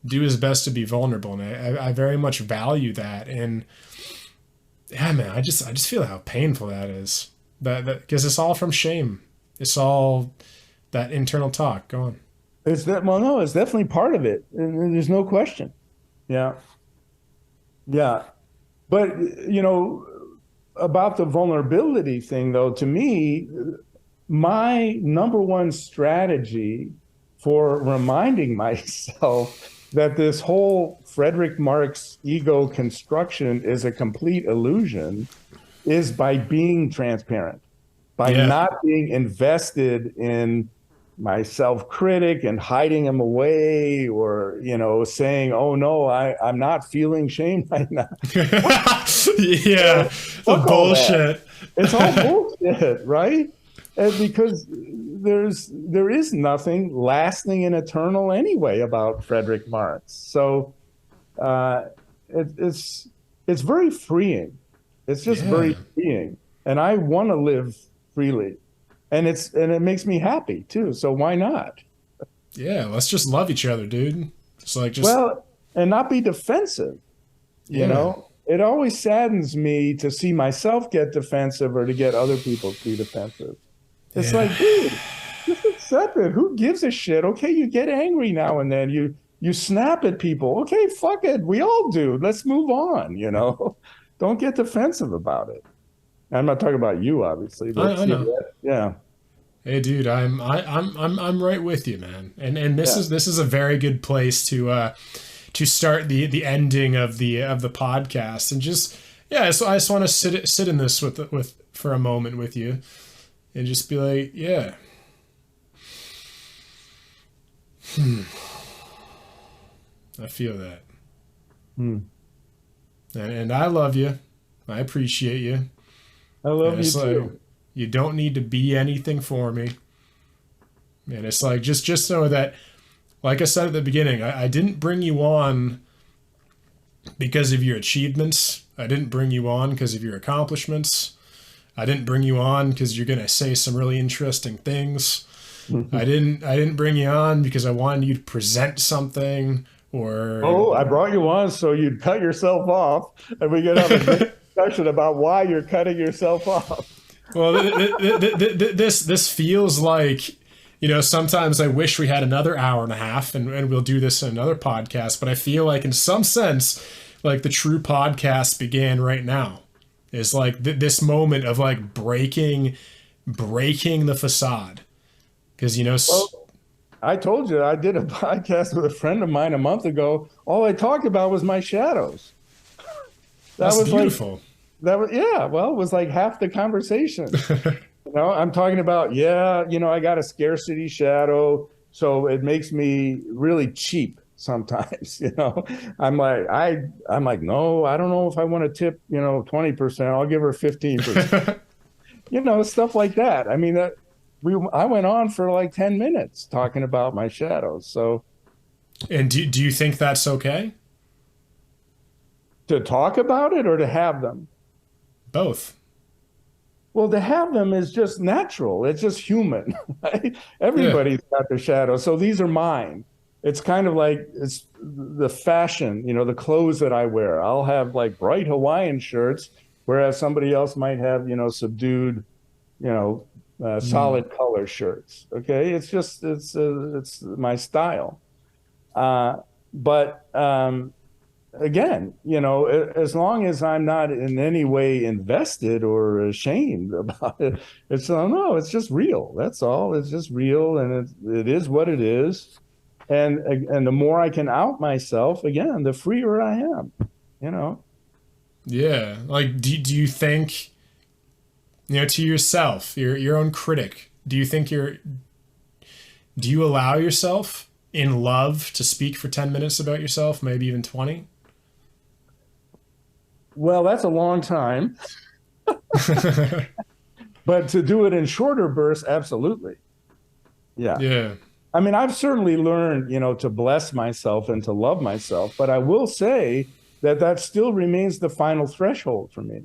do his best to be vulnerable, and I very much value that. And yeah, man, I just feel how painful that is. That because it's all from shame. It's all that internal talk. Go on. It's definitely part of it. And there's no question. Yeah. But about the vulnerability thing, though, to me, my number one strategy for reminding myself that this whole Frederick Marx ego construction is a complete illusion is by being transparent, by not being invested in my self-critic and hiding him away, or saying, oh no, I'm not feeling shame right now. Yeah, the bullshit. It's all bullshit, right? And because there is nothing lasting and eternal anyway about Frederick Marx. So it's very freeing. It's just very freeing, and I want to live freely, and it makes me happy too. So why not? Yeah, let's just love each other, dude. It's like and not be defensive. You know, it always saddens me to see myself get defensive or to get other people to be defensive. It's like, dude, just accept it. Who gives a shit? Okay, you get angry now and then. You snap at people. Okay, fuck it. We all do. Let's move on. Don't get defensive about it. I'm not talking about you, obviously. But I know. Yeah. Hey, dude, I'm right with you, man. And this is a very good place to start the ending of the podcast, and just So I just want to sit in this with for a moment with you, and just be like, I feel that. And I love you. I appreciate you. I love you too. You don't need to be anything for me. And it's like, just know that, like I said at the beginning, I didn't bring you on because of your achievements. I didn't bring you on because of your accomplishments. I didn't bring you on because you're going to say some really interesting things. I didn't bring you on because I wanted you to present something. I brought you on so you'd cut yourself off, and we could have a discussion about why you're cutting yourself off. Well, this feels like, sometimes I wish we had another hour and a half, and we'll do this in another podcast. But I feel like, in some sense, like the true podcast began right now. It's like this moment of like breaking the facade, because I told you I did a podcast with a friend of mine a month ago. All I talked about was my shadows. That's beautiful. It was like half the conversation. I'm talking about, I got a scarcity shadow, so it makes me really cheap sometimes. I'm like, no, I don't know if I want to tip, 20%. I'll give her 15%. Stuff like that. I mean, I went on for like 10 minutes talking about my shadows. So, and do you think that's okay? To talk about it or to have them? Both. Well, to have them is just natural. It's just human. Right? Everybody's got their shadows. So these are mine. it's kind of like it's the fashion, the clothes that I wear. I'll have like bright Hawaiian shirts, whereas somebody else might have, subdued, solid color shirts. Okay, it's my style. But again, as long as I'm not in any way invested or ashamed about it, no, it's just real. That's all. It's just real, and it is what it is. And the more I can out myself, again, the freer I am. Yeah. Like, do you think, to yourself, your own critic, do you allow yourself in love to speak for 10 minutes about yourself, maybe even 20? Well, that's a long time. But to do it in shorter bursts, absolutely. Yeah. Yeah. I mean, I've certainly learned, to bless myself and to love myself, but I will say that still remains the final threshold for me.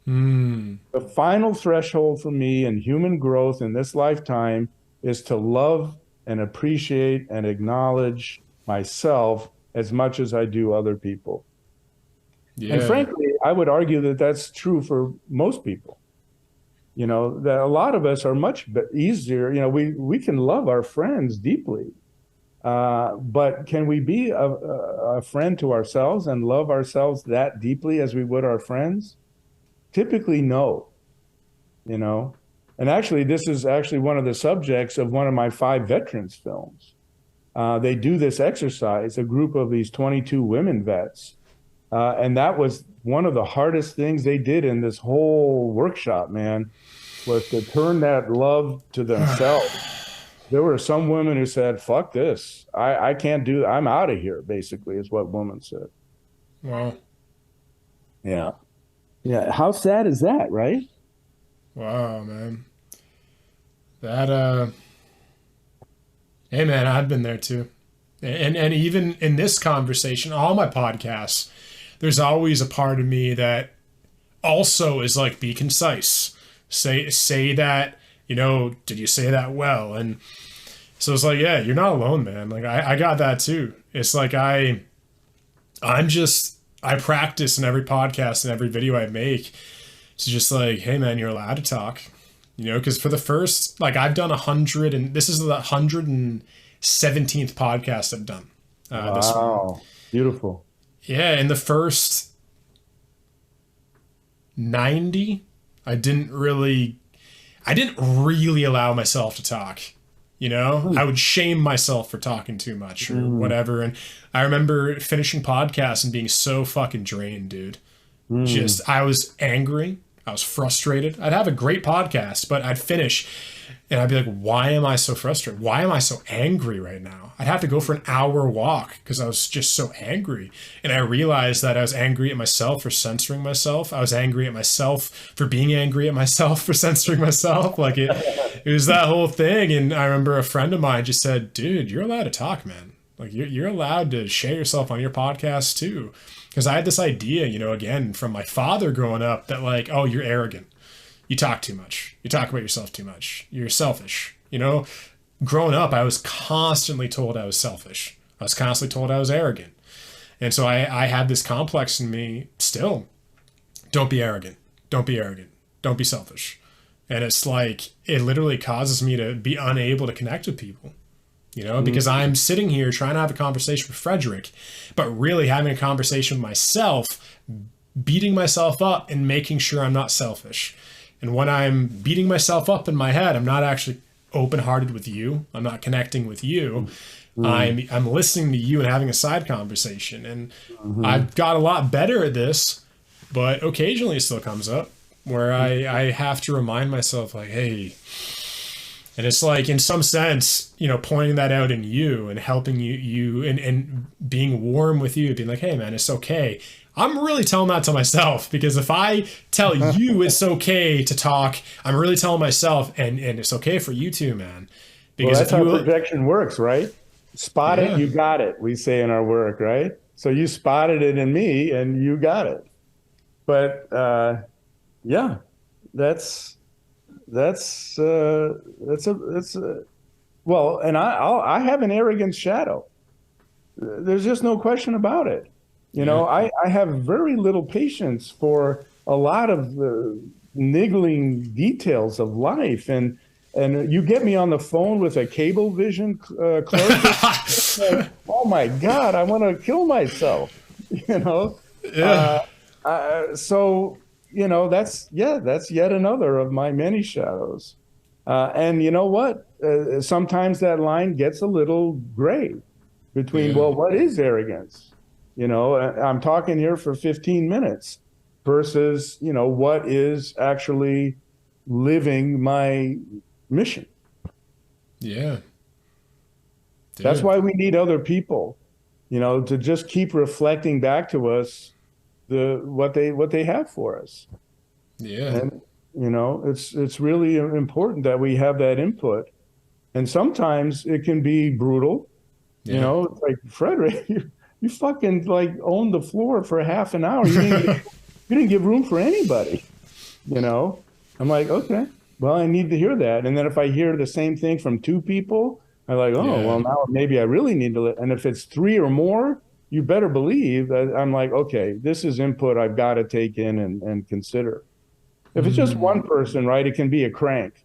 The final threshold for me in human growth in this lifetime is to love and appreciate and acknowledge myself as much as I do other people. Yeah. And frankly, I would argue that that's true for most people. That a lot of us are much easier. We can love our friends deeply, but can we be a friend to ourselves and love ourselves that deeply as we would our friends? Typically, no. And actually, this is actually one of the subjects of one of my 5 veterans films. They do this exercise, a group of these 22 women vets. And that was one of the hardest things they did in this whole workshop, man, was to turn that love to themselves. There were some women who said, fuck this. I can't do I'm out of here, basically, is what women said. Wow. Yeah. Yeah. How sad is that, right? Wow, man. That, hey, man, I've been there too. And even in this conversation, all my podcasts, there's always a part of me that also is like, be concise. Say that, did you say that well? And so it's like, yeah, you're not alone, man. Like I got that too. It's like I practice in every podcast and every video I make to just like, hey man, you're allowed to talk, because for the first, like I've done 100 and this is the 117th podcast I've done. This Wow. Beautiful. Yeah. In the first 90, I didn't really allow myself to talk. I would shame myself for talking too much or whatever. And I remember finishing podcasts and being so fucking drained, dude. I was angry. I was frustrated. I'd have a great podcast, but I'd finish and I'd be like, why am I so frustrated? Why am I so angry right now? I'd have to go for an hour walk because I was just so angry. And I realized that I was angry at myself for censoring myself. I was angry at myself for being angry at myself for censoring myself. Like it was that whole thing. And I remember a friend of mine just said, dude, you're allowed to talk, man. Like you're allowed to share yourself on your podcast too. Because I had this idea, again, from my father growing up that like, oh, you're arrogant. You talk too much. You talk about yourself too much. You're selfish. Growing up, I was constantly told I was selfish. I was constantly told I was arrogant. And so I had this complex in me still. Don't be arrogant. Don't be arrogant. Don't be selfish. And it's like, it literally causes me to be unable to connect with people. Because I'm sitting here trying to have a conversation with Frederick, but really having a conversation with myself, beating myself up and making sure I'm not selfish. And when I'm beating myself up in my head, I'm not actually open-hearted with you. I'm not connecting with you. I'm listening to you and having a side conversation. And I've got a lot better at this, but occasionally it still comes up where I have to remind myself like, hey, and it's like, in some sense, pointing that out in you and helping you and being warm with you, being like, hey man, it's okay. I'm really telling that to myself, because if I tell you it's okay to talk, I'm really telling myself, and it's okay for you too, man. Because that's how projection works, right? Spot it, you got it, we say in our work, right? So you spotted it in me and you got it. But yeah, that's well, and I have an arrogant shadow. There's just no question about it. You Yeah. know, I have very little patience for a lot of the niggling details of life. And you get me on the phone with a cable vision clerk. Like, oh my God, I want to kill myself. You know, Yeah. uh, so that's yet another of my many shadows. And you know what? Sometimes that line gets a little gray between, Yeah. well, what is arrogance? I'm talking here for 15 minutes versus, what is actually living my mission. Yeah. That's Dude. why we need other people, to just keep reflecting back to us what they have for us. Yeah. And, it's really important that we have that input. And sometimes it can be brutal. Yeah. It's like, Frederick, you fucking like owned the floor for half an hour. You didn't give room for anybody. You know, I'm like, okay, well, I need to hear that. And then if I hear the same thing from two people, I'm like, oh, Yeah. well, now maybe I really need to. And if it's three or more, you better believe that I'm like, okay, this is input I've got to take in and consider. If it's just Mm. one person, right, it can be a crank.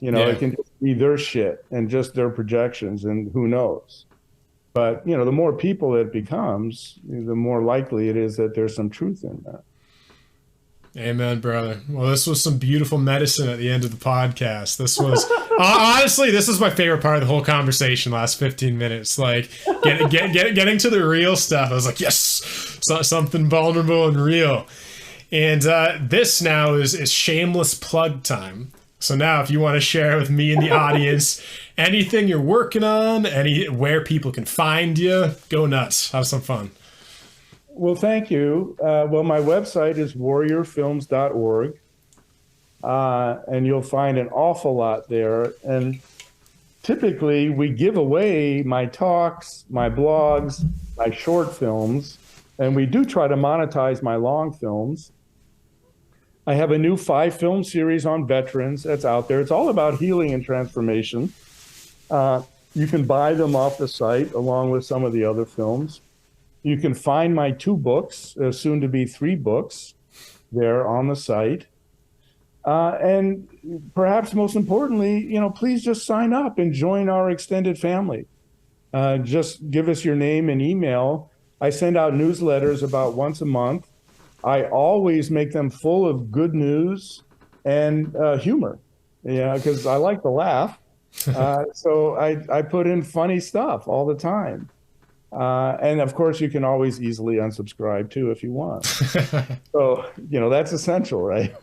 It Yeah. can just be their shit and just their projections, and who knows. But the more people it becomes, the more likely it is that there's some truth in that. Amen, brother. Well, this was some beautiful medicine at the end of the podcast. This was honestly, this is my favorite part of the whole conversation. Last 15 minutes, like getting to the real stuff. I was like, yes, something vulnerable and real. And this now is shameless plug time. So now, if you want to share with me and the audience anything you're working on, where people can find you, go nuts, have some fun. Well, thank you. Well, my website is warriorfilms.org, and you'll find an awful lot there. And typically, we give away my talks, my blogs, my short films, and we do try to monetize my long films. I have a new 5-film series on veterans that's out there. It's all about healing and transformation. You can buy them off the site along with some of the other films. You can find my 2 books, soon to be 3 books, there on the site. And perhaps most importantly, please just sign up and join our extended family. Just give us your name and email. I send out newsletters about once a month. I always make them full of good news and humor, because I like to laugh. So I put in funny stuff all the time. And of course, you can always easily unsubscribe too if you want. So, that's essential, right?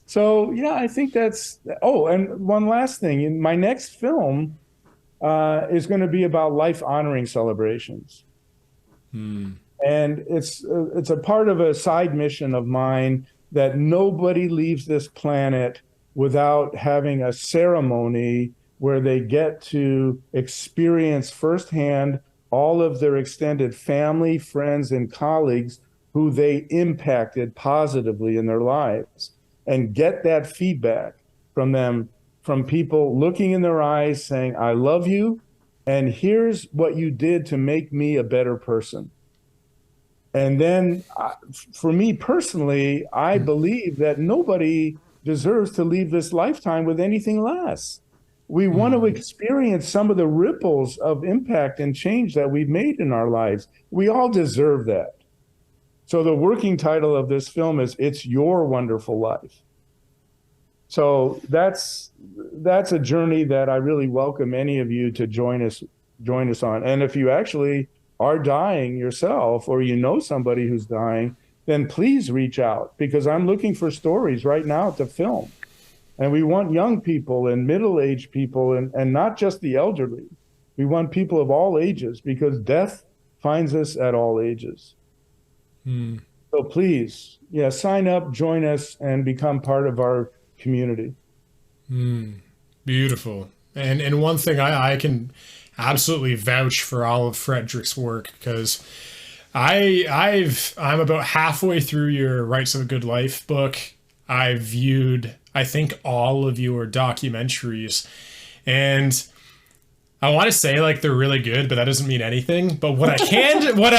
So, yeah, I think that's. Oh, and one last thing. In my next film is going to be about life honoring celebrations. And it's a part of a side mission of mine that nobody leaves this planet without having a ceremony where they get to experience firsthand all of their extended family, friends, and colleagues who they impacted positively in their lives, and get that feedback from them, from people looking in their eyes saying, I love you, and here's what you did to make me a better person. And then for me personally, I believe that nobody deserves to leave this lifetime with anything less. We want to experience some of the ripples of impact and change that we've made in our lives. We all deserve that. So the working title of this film is It's Your Wonderful Life. So that's a journey that I really welcome any of you to join us on. And if you actually are dying yourself, or somebody who's dying, then please reach out, because I'm looking for stories right now to film. And we want young people and middle-aged people, and not just the elderly. We want people of all ages, because death finds us at all ages. So please, sign up, join us, and become part of our community. Beautiful. And one thing I can absolutely vouch for all of Frederick's work, because I'm about halfway through your Rites of a Good Life book. I've viewed, I think, all of your documentaries, and I want to say like they're really good, but that doesn't mean anything. But what I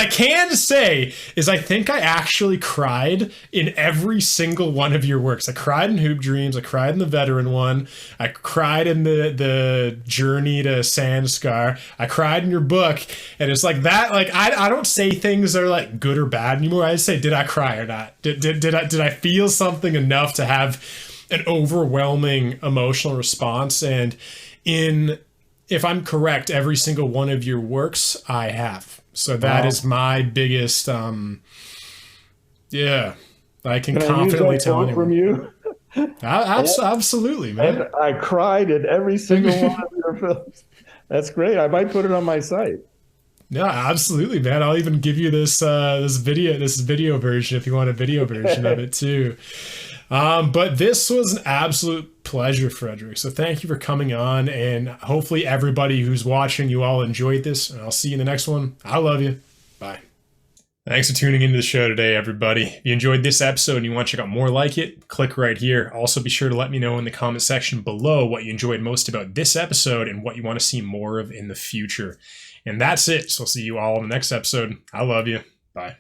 can say is I think I actually cried in every single one of your works. I cried in Hoop Dreams. I cried in the Veteran one. I cried in the Journey to Sanskar. I cried in your book, and it's like that. Like I don't say things that are like good or bad anymore. I just say, did I cry or not? Did I feel something enough to have an overwhelming emotional response? And if I'm correct, every single one of your works I have. So that is my biggest, I can confidently tell anyone. From you? Absolutely, man. And I cried in every single one of your films. That's great. I might put it on my site. Yeah, absolutely, man. I'll even give you this video version if you want a video version of it too. But this was an absolute pleasure, Frederick. So thank you for coming on, and hopefully everybody who's watching, you all enjoyed this, and I'll see you in the next one. I love you. Bye. Thanks for tuning into the show today, everybody. If you enjoyed this episode and you want to check out more like it, click right here. Also, be sure to let me know in the comment section below what you enjoyed most about this episode and what you want to see more of in the future. And that's it. So I'll see you all in the next episode. I love you. Bye.